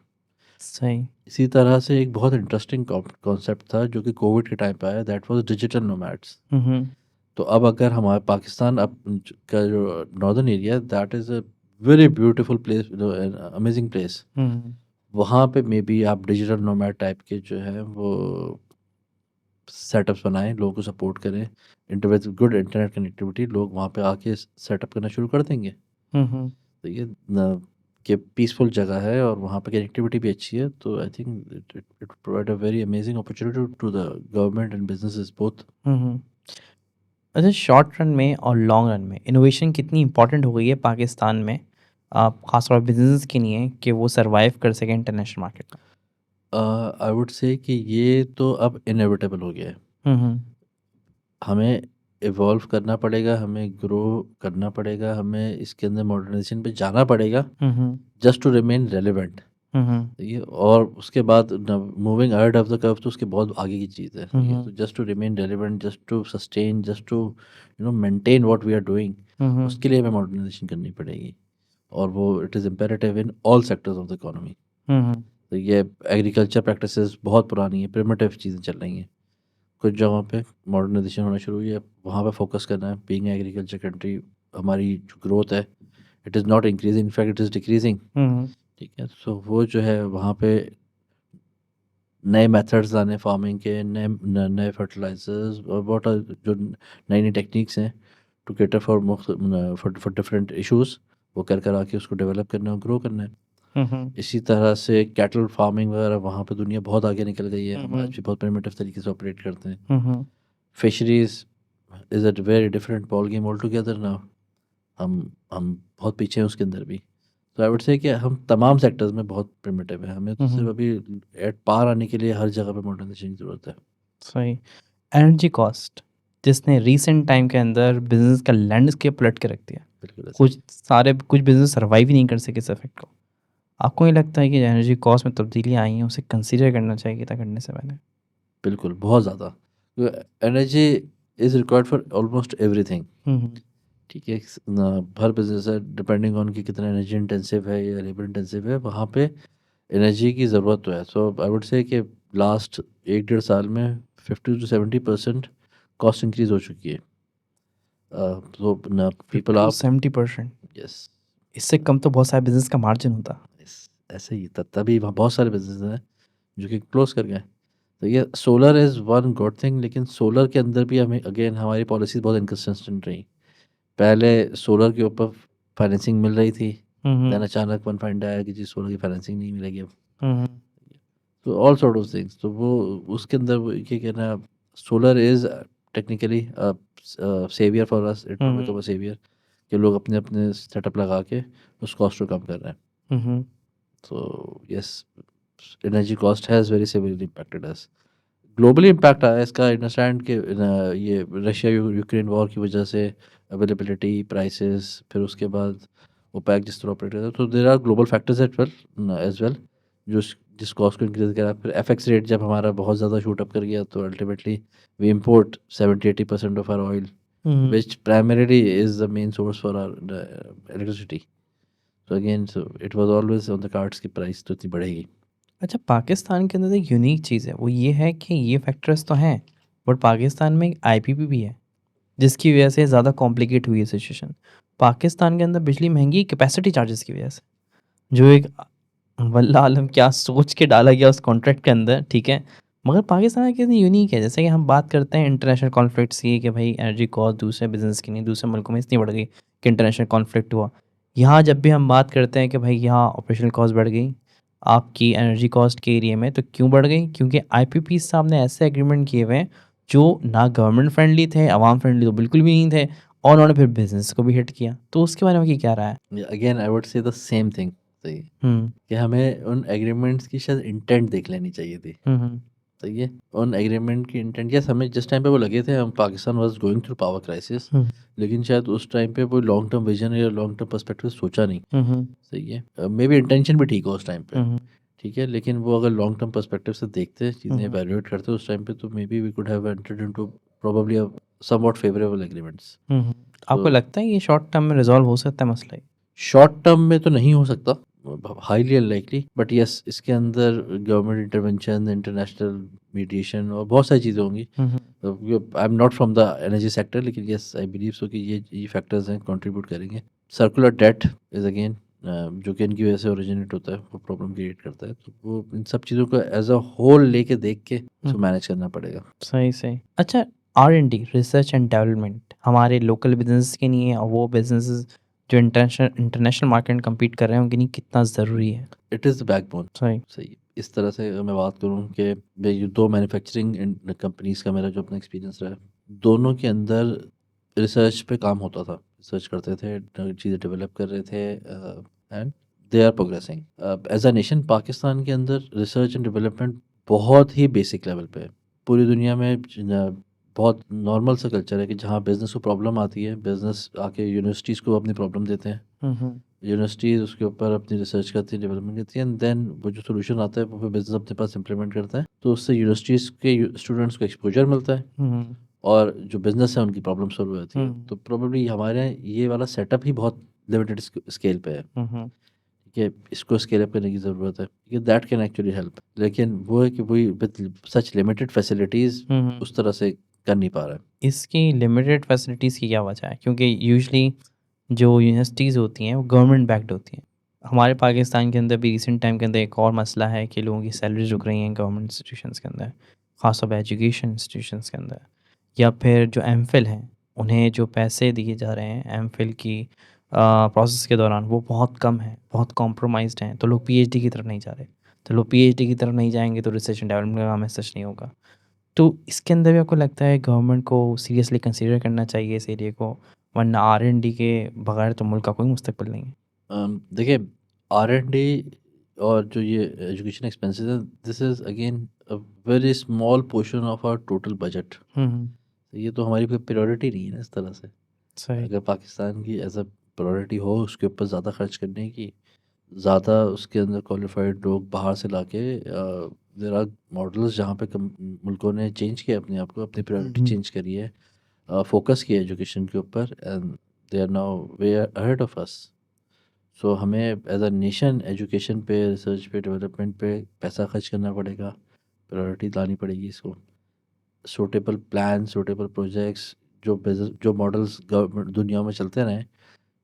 सही। इसी तरह से एक बहुत इंटरेस्टिंग कॉन्सेप्ट था जो कि कोविड के टाइम पे आया, that was digital nomads. Hmm, hmm. तो अब अगर हमारा पाकिस्तान का जो northern area that is a very beautiful place, amazing place. Hmm वहाँ पे मे बी आप डिजिटल नोमैड टाइप के जो है वो सेटअप्स बनाएं, लोगों को सपोर्ट करें, इंटरनेट गुड इंटरनेट कनेक्टिविटी, लोग वहाँ पे आके सेटअप करना शुरू कर देंगे। हम्म तो ये कि पीसफुल जगह है और वहाँ पे कनेक्टिविटी भी अच्छी है, तो I think it provide a very amazing opportunity to the government and businesses both. Hmm अच्छा, शॉर्ट रन में और लॉन्ग रन में इनोवेशन कितनी इंपॉर्टेंट हो गई है पाकिस्तान में, खासतौर पर बिजनेस के लिए, कि वो सरवाइव कर सके इंटरनेशनल मार्केट में? आई वुड से कि ये तो अब इनएविटेबल हो गया है। हम्म हमें इवॉल्व करना पड़ेगा, हमें ग्रो करना पड़ेगा, हमें इसके अंदर मॉडर्नाइजेशन पे जाना पड़ेगा, हम्म जस्ट टू रिमेन रेलिवेंट। हम्म ये और उसके बाद moving ahead of the curve तो उसके बहुत आगे की चीज़ है। ये हम्म तो just to remain relevant, just to sustain, just to maintain what we are doing, hmm उसके लिए हमें मॉडर्नाइजेशन करनी पड़ेगी। और वो it is imperative in all sectors of the economy. Hmm तो ये एग्रीकल्चर प्रैक्टिसेस बहुत पुरानी है, प्रिमिटिव चीज़ें चल रही हैं। कुछ जगहों पे मॉडर्नाइजेशन होना शुरू हुई है, वहाँ पे फोकस करना है। बीइंग एग्रीकल्चर कंट्री, हमारी जो ग्रोथ है it is not increasing, in fact it is decreasing. Hmm ठीक है, सो वो जो है वहाँ पे नए मेथड्स लाने फार्मिंग के, नए फर्टिलाइजर्स और बहुत जो नई नई टेक्निक्स हैं to cater for different issues, वो कर आके उसको डेवलप करना और ग्रो करना है। हम्म इसी तरह से कैटल फार्मिंग वगैरह वहाँ पे दुनिया बहुत आगे निकल गई है, हम आज हम्म भी बहुत प्रिमिटिव तरीके से ऑपरेट करते हैं। Hmm fisheries is a very different ball game altogether now. हम बहुत पीछे हैं उसके अंदर भी। तो आई वुड से कि हम तमाम सेक्टर्स में बहुत प्रिमिटिव है, हमें तो सिर्फ अभी एट पार आने के लिए हर जगह पे मॉडर्नाइजेशन की ज़रूरत है। सही। एनर्जी कॉस्ट, जिसने रीसेंट टाइम के अंदर बिजनेस का लैंडस्केप पलट के रख दिया, बिल्कुल ऐसा ही। कुछ बिजनेस सर्वाइव ही नहीं कर सके इस इफेक्ट को। आपको ये लगता है कि एनर्जी कॉस्ट में तब्दीलियाँ आई हैं, उसे कंसीडर करना चाहिए था करने से पहले? बिल्कुल, बहुत ज़्यादा। Energy is required for almost everything. Hmm ठीक है, हर बिजनेस है डिपेंडिंग ऑन कि कितना एनर्जी इंटेंसिव है या लेबर इंटेंसिव है, वहाँ पे एनर्जी की ज़रूरत तो है। सो आई वुड से कि लास्ट 1 डेढ़ साल में 50 to 70% कॉस्ट इंक्रीज हो चुकी है। तो पीपल टू आप 70%? यस, इससे कम तो बहुत सारे बिजनेस का मार्जिन होता। ऐसे ही तभी वहाँ बहुत सारे बिजनेस हैं जो कि क्लोज कर गए। तो ये solar is one good thing, लेकिन सोलर के अंदर भी हमें अगेन हमारी पॉलिसीज बहुत इनकन्सिस्टेंट रही। पहले सोलर के ऊपर फाइनेंसिंग मिल रही थी, देन अचानक वन फाइंड आया कि जी सोलर की फाइनेंसिंग नहीं मिलेगी अब। हम्म तो ऑल सॉर्ट ऑफ थिंग्स, तो वो उसके अंदर वो ये कहना, solar is technically saviour for us, it will become a saviour, कि लोग अपने अपने सेटअप लगा के उस कॉस्ट को कम कर रहे हैं। हम्म तो yes, energy cost has very severely impacted us. Globally impact आया इसका, अंडरस्टैंड कि ये रशिया यूक्रेन वॉर की वजह से अवेलेबिलिटी, प्राइसेस, फिर उसके बाद ओपेक जिस तरह ऑपरेट करता है, तो there are global factors as well जो जिस कॉस्ट को इंक्रीज करा। फिर एफएक्स रेट जब हमारा बहुत ज़्यादा शूट अप कर गया, तो ultimately we import 70-80% of our oil, which primarily is the main source for our electricity. So again, so it was always on the cards कि प्राइस तो इतनी बढ़ेगी। अच्छा, पाकिस्तान के अंदर एक यूनिक चीज़ है, वो ये है कि ये फैक्टर्स तो हैं, बट पाकिस्तान में एक आईपीपी भी है, जिसकी वजह से ज़्यादा कॉम्प्लिकेट हुई है सिचुएशन। पाकिस्तान के अंदर बिजली महंगी कैपेसिटी चार्जेस की वजह से, जो एक वल्लाह आलम क्या सोच के डाला गया उस कॉन्ट्रैक्ट के अंदर, ठीक है। मगर पाकिस्तान कितनी यूनिक है, जैसे कि हम बात करते हैं इंटरनेशनल कॉन्फ्लिक्ट्स की, कि भाई एनर्जी कॉस्ट दूसरे बिजनेस की नहीं, दूसरे मुल्कों में इतनी बढ़ गई कि इंटरनेशनल कॉन्फ्लिक्ट हुआ। यहाँ जब भी हम बात करते हैं कि भाई यहाँ ऑपरेशनल कॉस्ट बढ़ गई आपकी एनर्जी कॉस्ट के एरिया में, तो क्यों बढ़ गई? क्योंकि आईपीपी साहब ने ऐसे एग्रीमेंट किए हुए हैं जो ना गवर्नमेंट फ्रेंडली थे, आवाम फ्रेंडली तो बिल्कुल भी नहीं थे, और उन्होंने फिर बिजनेस को भी हिट किया। तो उसके बारे में की क्या रहा है? अगेन आई वुड से द सेम थिंग, सही है, हम्म कि हमें उन एग्रीमेंट्स की शायद इंटेंट देख लेनी चाहिए थी। हम्म सही है, उन एग्रीमेंट की इंटेंट, यस, हमें जिस टाइम पे वो लगे थे, हम Pakistan was going through power crisis, hmm लेकिन शायद उस टाइम पे वो लॉन्ग टर्म विजन या लॉन्ग टर्म पर्सपेक्टिव सोचा नहीं। हम्म सही है, मे बी इंटेंशन भी ठीक हो उस टाइम पे। हम्म ठीक है, लेकिन वो अगर लॉन्ग टर्म पर्सपेक्टिव से देखते, चीज़ें हम्म इवैल्यूएट करते उस टाइम पे, तो maybe we could have entered into probably a somewhat favourable agreements. आपको तो लगता है ये शॉर्ट टर्म में रिजॉल्व हो सकता है मसला ये? शॉर्ट टर्म में तो नहीं हो सकता, हाईली अनलाइकली, बट यस इसके अंदर गवर्नमेंट इंटरवेंशन, इंटरनेशनल मीडिएशन और बहुत सारी चीज़ें होंगी। I am not from the energy sector, लेकिन यस आई बिलीव सो कि ये फैक्टर्स हैं कंट्रीब्यूट करेंगे। सर्कुलर डेट इज़ अगेन जो कि इनकी वजह से ओरिजिनेट होता है, वो प्रॉब्लम क्रिएट करता है। तो वो इन सब चीज़ों को एज़ अ होल लेके देख के इसको मैनेज करना पड़ेगा। सही सही। अच्छा, R&D, रिसर्च एंड डेवलपमेंट हमारे लोकल बिजनेस के लिए और वो बिजनेसेस जो इंटरनेशनल मार्केट में कम्पीट कर रहे हैं उनके लिए कितना ज़रूरी है? It is the backbone. सही। सही। इस तरह से अगर मैं बात करूँ कि मैं ये 2 मैन्युफैक्चरिंग कंपनीज़ का मेरा जो अपना एक्सपीरियंस रहा है, दोनों के अंदर रिसर्च पे काम होता था। रिसर्च करते थे, चीज़ें डेवलप कर रहे थे and they are progressing. As a nation Pakistan के अंदर रिसर्च एंड डेवलपमेंट बहुत ही बेसिक लेवल पे है। पूरी दुनिया में बहुत नॉर्मल सा कल्चर है कि जहाँ बिज़नेस को प्रॉब्लम आती है, बिज़नेस आके यूनिवर्सिटीज़ को अपनी प्रॉब्लम देते हैं। यूनिवर्सिटीज़ उसके ऊपर अपनी रिसर्च करती है, डेवलपमेंट करती है एंड देन वो जो सॉल्यूशन आता है वो फिर बिज़नेस अपने पास इम्प्लीमेंट करता है। तो उससे यूनिवर्सिटीज़ के स्टूडेंट्स को एक्सपोज़र मिलता है और जो बिज़नेस है उनकी प्रॉब्लम सॉल्व हो जाती है। तो प्रोबेबली हमारे यहाँ ये वाला सेटअप ही बहुत लिमिटेड स्केल पे है। ठीक है, इसको स्केल अप करने की ज़रूरत है। ठीक है, दैट कैन एक्चुअली हेल्प। लेकिन वो है कि वही विद सच लिमिटेड फैसिलिटीज़ उस तरह से कर नहीं पा रहा है। इसकी लिमिटेड फैसिलिटीज़ की क्या वजह है? क्योंकि यूजुअली जो यूनिवर्सिटीज़ होती हैं वो गवर्नमेंट बैक्ड होती हैं। हमारे पाकिस्तान के अंदर भी रिसेंट टाइम के अंदर एक और मसला है कि लोगों की सैलरीज रुक रही हैं गवर्नमेंट इंस्टीट्यूशंस के अंदर, ख़ासतौर पर एजुकेशन इंस्टीट्यूशंस के अंदर। या फिर जो एमफिल हैं उन्हें जो पैसे दिए जा रहे हैं एमफिल की प्रोसेस के दौरान वो बहुत कम है, बहुत कॉम्प्रोमाइज़्ड हैं। तो लोग पीएचडी की तरफ नहीं जा रहे। तो लोग पीएचडी की तरफ नहीं जाएंगे तो रिसर्च एंड डेवलपमेंट का काम सच नहीं होगा। तो इसके अंदर भी आपको लगता है गवर्नमेंट को सीरियसली कंसीडर करना चाहिए इस एरिया को, वरना R&D के बगैर तो मुल्क का कोई मुस्तकबिल नहीं है? देखिए, आर-एन-डी और जो ये एजुकेशन एक्सपेंसेस है, this is again a very small portion of our total budget. ये तो हमारी कोई प्रायोरिटी नहीं है ना इस तरह से। सही। अगर पाकिस्तान की एज़ अ प्रायोरिटी हो उसके ऊपर ज़्यादा खर्च करने की, ज़्यादा उसके अंदर क्वालिफ़ाइड लोग बाहर से लाके देयर आर मॉडल्स जहाँ पे मुल्कों ने चेंज किया अपने आप को, अपनी प्रायोरिटी चेंज करी है, फोकस किया एजुकेशन के ऊपर and they are now way ahead of us. So हमें एज अ नेशन एजुकेशन पे, रिसर्च पे, डेवलपमेंट पे पैसा खर्च करना पड़ेगा, प्रायोरिटी लानी पड़ेगी इसको। सूटेबल प्लान, सूटेबल प्रोजेक्ट्स, जो बिजनेस, जो मॉडल्स गवर्नमेंट दुनिया में चलते रहें,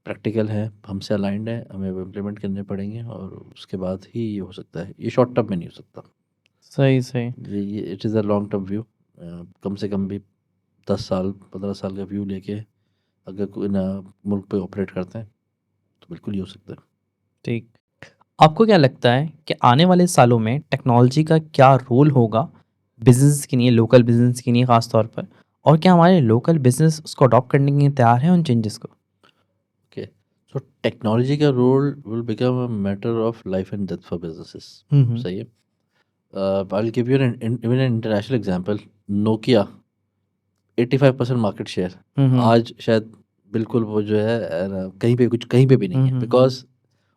प्रैक्टिकल हैं, हमसे अलाइंड हैं, हमें वो इम्प्लीमेंट करने पड़ेंगे और उसके बाद ही ये हो सकता है। ये शॉर्ट टर्म में नहीं हो सकता। सही सही। ये it is a long term view. कम से कम भी 10 साल 15 साल का व्यू लेके अगर कोई ना मुल्क पे ऑपरेट करते हैं तो बिल्कुल ये हो सकता है। ठीक। आपको क्या लगता है कि आने वाले सालों में टेक्नोलॉजी का क्या रोल होगा बिजनेस के लिए, लोकल बिजनेस के लिए ख़ास तौर पर, और क्या हमारे लोकल बिजनेस उसको अडॉप्ट करने के लिए तैयार हैं उन चेंजेस को? ओके, सो टेक्नोलॉजी का role will become a matter of life and death for businesses. Hmm. सही है। I will give you an even an international example. Nokia 85% market share hmm. आज शायद बिल्कुल वो जो है कहीं पे कुछ कहीं पे भी नहीं है, हम्म। बिकॉज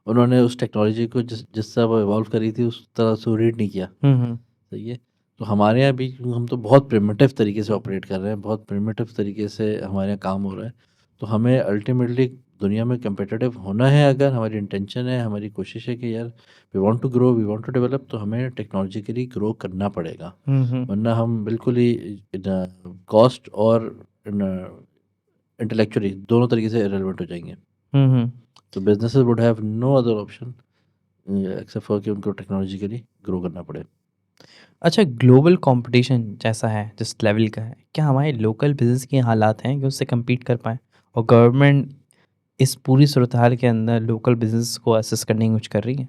उन्होंने उस टेक्नोलॉजी को जिस तरह वो इवॉल्व करी थी उस तरह से रीड नहीं किया। हम्म। सही है। तो हमारे यहाँ भी हम तो बहुत प्रिमिटिव तरीके से ऑपरेट कर रहे हैं, बहुत प्रिमिटिव तरीके से हमारे यहाँ काम हो रहा है। तो हमें अल्टीमेटली दुनिया में competitive होना है, अगर हमारी इंटेंशन है, हमारी कोशिश है कि यार we want to grow, we want to develop, तो हमें टेक्नोलॉजिकली ग्रो करना पड़ेगा। हम्म। वरना हम बिल्कुल ही कॉस्ट और इंटेलेक्चुअली दोनों तरीके से इरेलीवेंट हो जाएंगे। हम्म। तो businesses would have no other option except for कि उनको टेक्नोलॉजिकली ग्रो करना पड़े। अच्छा, ग्लोबल कंपटीशन जैसा है, जिस लेवल का है, क्या हमारे लोकल बिजनेस के हालात हैं कि उससे compete कर पाएँ? और गवर्नमेंट इस पूरी सूरत हाल के अंदर लोकल बिजनेस को असेस करने की कुछ कर रही है?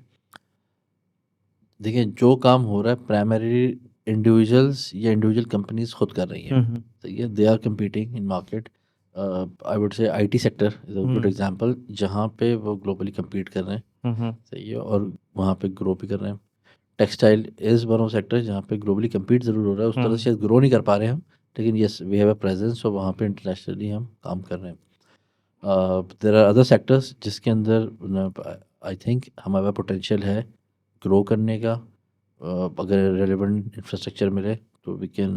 देखिए, जो काम हो रहा है प्राइमरी इंडिविजुअल्स या इंडिविजुअल कंपनीज खुद कर रही हैं। हम्म। सही है, they are competing in market. I would say IT sector is a good example जहाँ पे वो ग्लोबली compete कर रहे हैं। हम्म। सही है, और वहाँ पे ग्रो भी कर रहे हैं। Textile is one of sector जहाँ पे ग्लोबली compete ज़रूर हो रहा है, उस तरह से शायद ग्रो नहीं कर पा रहे हैं हम, लेकिन yes we have a presence और वहाँ पे इंटरनेशनली हम काम कर रहे हैं। देयर आर अदर सेक्टर्स जिसके अंदर आई थिंक हमारा पोटेंशियल है ग्रो करने का। अगर रेलेवेंट इंफ्रास्ट्रक्चर मिले तो we can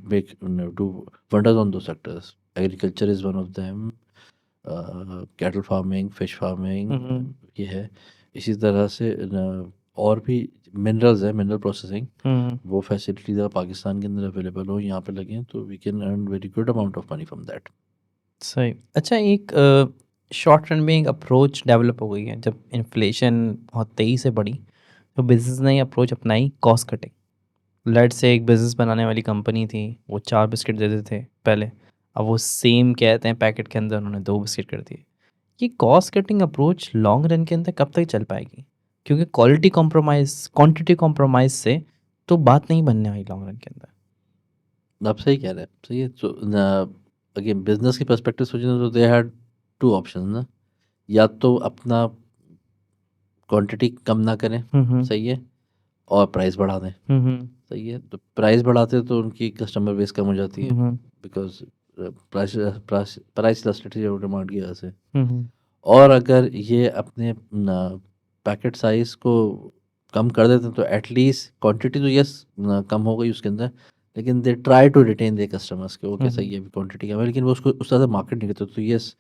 make do wonders on दो sectors. Agriculture is one of them, cattle farming, fish farming, ये है। इसी तरह से और भी मिनरल्स है, मिनरल प्रोसेसिंग, वो फैसिलिटीज अगर पाकिस्तान के अंदर अवेलेबल हो, यहाँ पे लगे तो we can earn very good amount of money from that. सही। अच्छा, एक शॉर्ट रन में एक अप्रोच डेवलप हो गई है। जब इन्फ्लेशन बहुत तेज़ी से बढ़ी तो बिज़नेस ने अप्रोच अपनाई कॉस्ट कटिंग। लेट से एक बिज़नेस बनाने वाली कंपनी थी, वो 4 बिस्किट देते थे पहले, अब वो सेम कहते हैं पैकेट के अंदर उन्होंने 2 बिस्किट कर दिए। ये cost cutting approach long run के अंदर कब तक चल पाएगी? क्योंकि क्वांटिटी कॉम्प्रोमाइज़ से तो बात नहीं बनने वाली लॉन्ग रन के अंदर। आप सही कह रहे हैं, सही है। तो अगेन बिजनेस की पर्सपेक्टिव सोचें तो दे हैड टू ऑप्शन ना, या तो अपना क्वांटिटी कम ना करें, सही है, और प्राइस बढ़ा दें, सही है। तो प्राइस बढ़ाते तो उनकी कस्टमर बेस कम हो जाती है, because price price price elasticity of demand की वजह से। और अगर ये अपने पैकेट साइज़ को कम कर देते हैं तो एटलीस्ट क्वांटिटी तो यस कम हो गई उसके अंदर, लेकिन they try to retain they customers के। ओके सही है, क्वांटिटी कम है लेकिन वो उसको उस तरह से मार्केट नहीं करते, तो yes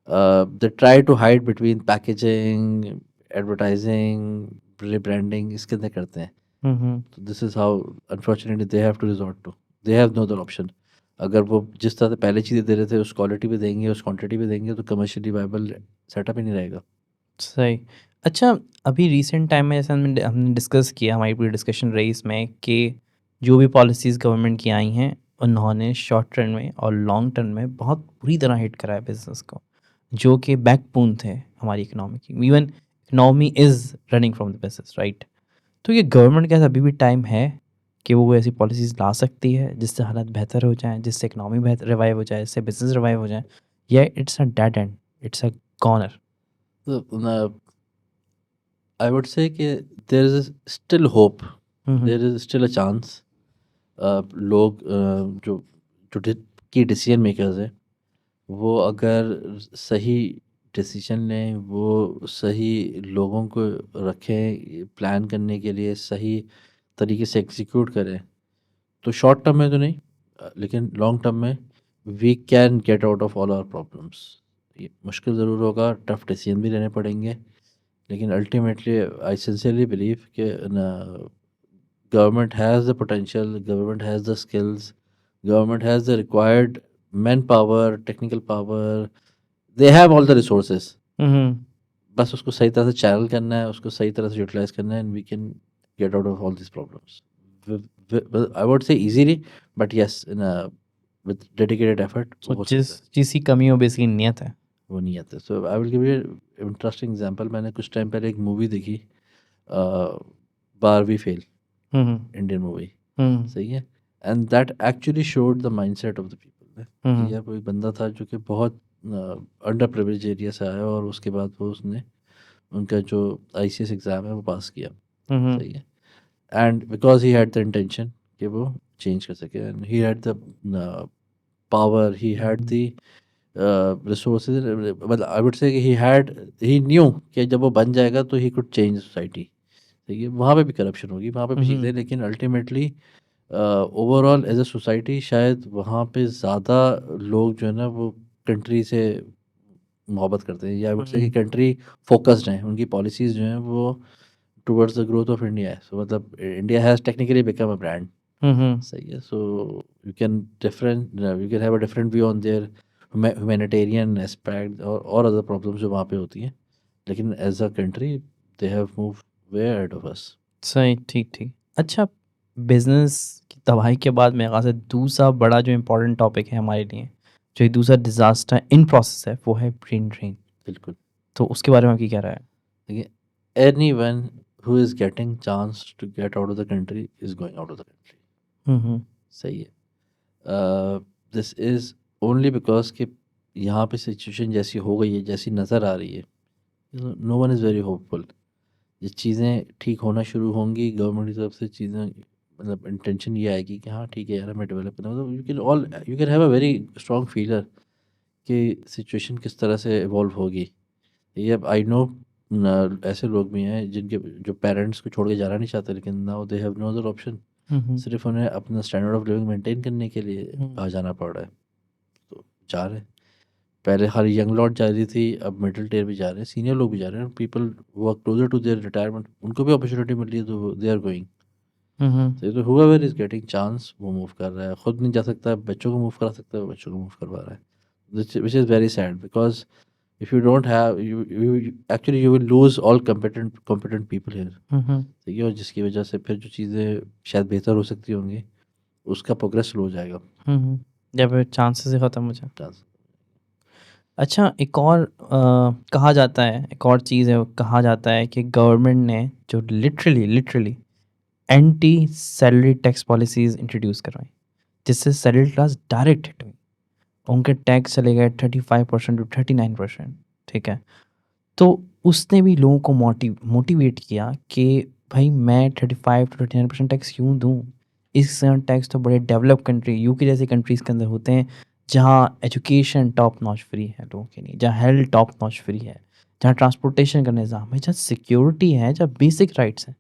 they try to hide between packaging, advertising, rebranding, इसके अंदर करते हैं। तो this is how unfortunately they have to resort to, they have no other option. अगर वो जिस तरह से पहले चीज़ें दे रहे थे उस क्वालिटी पे देंगे, उस क्वांटिटी पे देंगे, तो कमर्शियली वायबल सेटअप ही नहीं रहेगा। सही। अच्छा, अभी रिसेंट टाइम में जैसे हमने डिस्कस किया, हमारी पूरी डिस्कशन रही इसमें कि जो भी पॉलिसीज़ गवर्नमेंट की आई हैं, उन्होंने शॉर्ट टर्म में और लॉन्ग टर्म में बहुत बुरी तरह हिट करा है बिज़नेस को, जो कि बैकबोन थे हमारी इकोनॉमी की। Even economy is running from the business, right? तो ये गवर्नमेंट के पास अभी भी टाइम है कि वो ऐसी पॉलिसीज़ ला सकती है जिससे हालात बेहतर हो जाएँ, जिससे इकोनॉमी बेहतर रिवाइव हो जाए, जिससे बिज़नेस रिवाइव हो जाए, या it's a dead end, it's a goner? तो आई वुड से कि there is still hope, there is still a chance. लोग जो जो की डिसीजन मेकर्स हैं, वो अगर सही डिसीजन लें, वो सही लोगों को रखें प्लान करने के लिए, सही तरीके से एग्जीक्यूट करें, तो शॉर्ट टर्म में तो नहीं, लेकिन लॉन्ग टर्म में we can get out of all our problems. ये मुश्किल ज़रूर होगा, टफ डिसीजन भी लेने पड़ेंगे, लेकिन अल्टीमेटली आई सिंसियरली बिलीव कि government has the potential, government has the skills, government has the required manpower, technical power, they have all the resources. बस उसको सही तरह से चैनल करना है, उसको सही तरह से यूटिलाइज करना है, and we can get out of all this problems. I would say easily, but yes in with dedicated effort तो हो जिस सकता है। चीज़ की कमी हो बेसिकली नियत है। वो नहीं आता। So I will give you interesting example. मैंने कुछ टाइम पहले एक मूवी देखी, बारहवीं फेल, इंडियन मूवी, सही है, and that actually showed the mindset of the people कि यार कोई बंदा था जो कि बहुत अंडर प्रिविलेज एरिया से आया, और उसके बाद वो उसने उनका जो आईसीएस एग्ज़ाम है वो पास किया, सही है, and because he had the intention कि वो चेंज कर सके, and he had the power, he had the resources, मतलब आई वुड से ही न्यू कि जब वो बन जाएगा तो ही कुड चेंज सोसाइटी। ठीक है, वहाँ पे भी करप्शन होगी, वहाँ पे भी चीज़ें, लेकिन ultimately overall as a society शायद वहाँ पे ज़्यादा लोग जो है ना वो कंट्री से मोहब्बत करते हैं, या आई वुड से कि कंट्री फोकस्ड हैं, उनकी पॉलिसीज़ जो हैं वो towards the growth of India है। सो मतलब India has technically become a brand, सही है। So you can have a different view on their humanitarian aspect और अदर प्रॉब्लम्स जो वहाँ पे होती हैं, लेकिन as a country they have move way ahead of us. सही, ठीक, ठीक। अच्छा, बिज़नेस की तबाही के बाद मेरे ख़्याल से दूसरा बड़ा जो इम्पोर्टेंट टॉपिक है हमारे लिए, जो एक दूसरा डिज़ास्टर इन प्रोसेस है, वो है ब्रेन ड्रेन। बिल्कुल। तो उसके बारे में आपकी क्या राय है? देखिए, anyone who is getting chance to get out of the country is going out of the country, सही है। दिस इज़ ओनली बिकॉज कि यहाँ पे सिचुएशन जैसी हो गई है, जैसी नज़र आ रही है, no one is very hopeful. ये चीज़ें ठीक होना शुरू होंगी, गवर्नमेंट की तरफ से चीज़ें, मतलब इंटेंशन ये आएगी कि हाँ ठीक है यार, हमें डेवलप करना, मतलब you can have a very strong feeler कि सिचुएशन किस तरह से इवॉल्व होगी। ये अब आई नो ऐसे लोग भी हैं जिनके जो पेरेंट्स को छोड़ के जाना नहीं चाहते, लेकिन now they have no other option, सिर्फ उन्हें अपना स्टैंडर्ड ऑफ लिविंग मेंटेन करने के लिए बाहर जाना पड़ रहा है, तो जा रहे हैं। पहले हर यंग लॉट जा रही थी, अब मिडिल टियर भी जा रहे हैं, सीनियर लोग भी जा रहे हैं, people who are closer to their retirement, उनको भी अपॉर्चुनिटी मिल रही है तो दे आर गोइंग। तो हुएवर इज गेटिंग चांस वो मूव कर रहा है, खुद नहीं जा सकता, बच्चों को मूव करा सकता है, बच्चों को मूव करवा रहा है, which is very sad, because If you don't have actually you will lose all competent people here. ठीक है, और जिसकी वजह से फिर जो चीज़ें शायद बेहतर हो सकती होंगी उसका प्रोग्रेस स्लो हो जाएगा। या फिर चांसेस ही ख़त्म हो जाए। Chance- अच्छा, एक और कहा जाता है, एक और चीज़ है, कहा जाता है कि गवर्नमेंट ने जो literally anti salary tax policies introduce करवाई, जिससे सैलरी क्लास डायरेक्ट हिट हुई। उनके टैक्स चले गए 35% टू 39%। ठीक है, तो उसने भी लोगों को मोटिवेट किया कि भाई मैं 35 टू 39% टैक्स क्यों दूँ। इस टैक्स तो बड़े डेवलप कंट्री यूके जैसी कंट्रीज़ के अंदर होते हैं, जहाँ एजुकेशन टॉप नॉच फ्री है लोगों के लिए, जहाँ हेल्थ टॉप नॉच फ्री है, जहाँ ट्रांसपोर्टेशन का निज़ाम है, जहाँ सिक्योरिटी है, जहाँ बेसिक राइट्स हैं।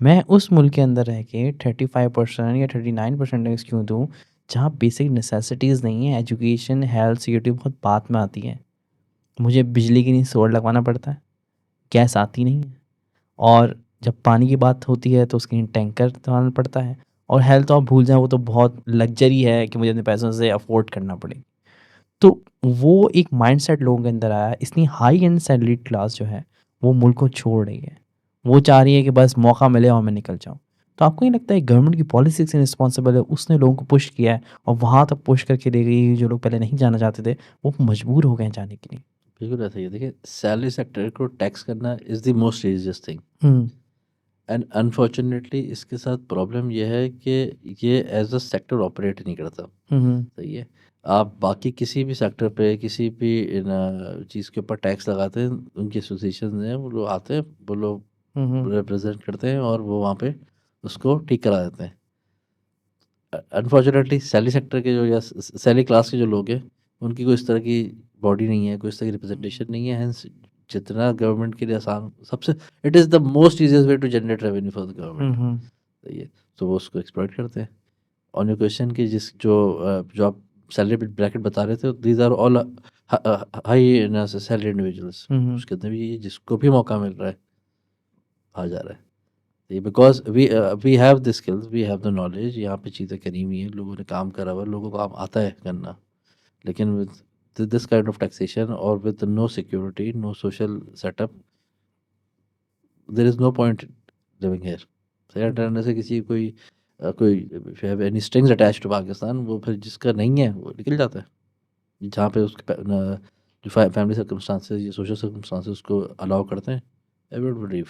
मैं उस मुल्क के अंदर रह के 35% या 39% टैक्स क्यों दूँ, जहाँ बेसिक नेसेसिटीज़ नहीं है, एजुकेशन, हेल्थ, सिक्योरिटी बहुत बाद में आती है। मुझे बिजली की नहीं सोर्स लगवाना पड़ता है, गैस आती नहीं है, और जब पानी की बात होती है तो उसके लिए टैंकर चलाना पड़ता है, और हेल्थ तो आप भूल जाएँ, वो तो बहुत लग्जरी है कि मुझे अपने पैसों से अफोर्ड करना पड़े। तो वो एक माइंडसेट लोगों के अंदर आया, इतनी हाई एंड सैलरी क्लास जो है वो मुल्क को छोड़ रही है। वो चाह रही है कि बस मौका मिले और मैं निकल जाऊँ। तो आपको नहीं लगता है गवर्नमेंट की पॉलिसी से रिस्पॉन्सिबल है, उसने लोगों को पुश किया है और वहाँ तक पुश करके ले गई, जो लोग पहले नहीं जाना चाहते थे वो मजबूर हो गए हैं जाने के लिए। बिल्कुल ऐसा ही है। देखिए, सैलरी सेक्टर को टैक्स करना is the most easiest thing, and unfortunately इसके साथ प्रॉब्लम ये है कि ये एज अ सेक्टर ऑपरेट नहीं करता। सही है, आप बाकी किसी भी सेक्टर पे किसी भी चीज़ के ऊपर टैक्स लगाते हैं, उनकी एसोसिएशन हैं, वो लोग आते हैं, वो लोग रिप्रेजेंट करते हैं और वो वहाँ पे उसको ठीक करा देते हैं। अनफॉर्चुनेटली सैलरी सेक्टर के जो या सैलरी क्लास के जो लोग हैं उनकी कोई इस तरह की बॉडी नहीं है, कोई इस तरह की रिप्रेजेंटेशन नहीं है। हेंस जितना गवर्नमेंट के लिए आसान, सबसे it is the most easiest way to generate revenue for the government. सही है, तो वो उसको एक्सप्लॉइट करते हैं। ऑन योर क्वेश्चन कि जो आप सैलरी ब्रैकेट बता रहे थे, these are all high salary individuals. उसके अंदर भी जिसको भी मौका मिल रहा है आ जा रहा है। Because we have the skills, we have the knowledge, यहाँ पे चीज़ें करी हुई हैं, लोगों ने काम करा हुआ है, लोगों को काम आता है करना। लेकिन with this kind of taxation और with no security, no social setup, there is no point living here. सही रहने से किसी कोई have any strings attached to Pakistan, वो फिर जिसका नहीं है वो निकल जाता है। जहाँ पे उसके जो फैमिली सर्कमस्टांसेस या सोशल सर्कमस्टांसेस उसको अलाउ करते हैं, एवरीवन विल लीव।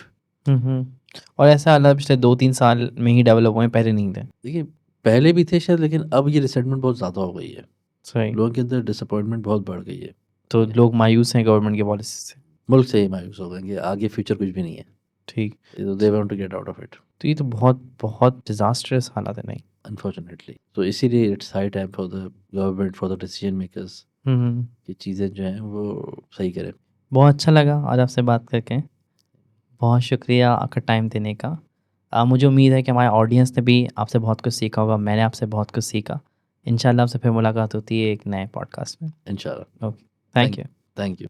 और ऐसा हालात पिछले 2-3 साल में ही डेवलप हुए हैं, पहले नहीं थे। देखिए, पहले भी थे शायद, लेकिन अब ये रिसेंटमेंट बहुत ज़्यादा हो गई है। सही। लोगों के अंदर डिसअपॉइंटमेंट बहुत बढ़ गई है। तो लोग मायूस हैं गवर्नमेंट की पॉलिसी से। मुल्क से ही मायूस हो गए कि आगे फ्यूचर कुछ भी नहीं है, ठीक। तो they want to get out of it, तो ये तो बहुत बहुत डिजास्टर्स हालात है। नहीं। अनफॉर्चुनेटली। तो इसीलिए it's high time for the government, for the decision makers कि चीज़ें जो हैं वो सही करें। बहुत अच्छा लगा आज आपसे बात करके। बहुत शुक्रिया आपका टाइम देने का। मुझे उम्मीद है कि हमारे ऑडियंस ने भी आपसे बहुत कुछ सीखा होगा, मैंने आपसे बहुत कुछ सीखा। इंशाल्लाह आपसे फिर मुलाकात होती है एक नए पॉडकास्ट में। इंशाल्लाह। Okay, thank you. Thank you.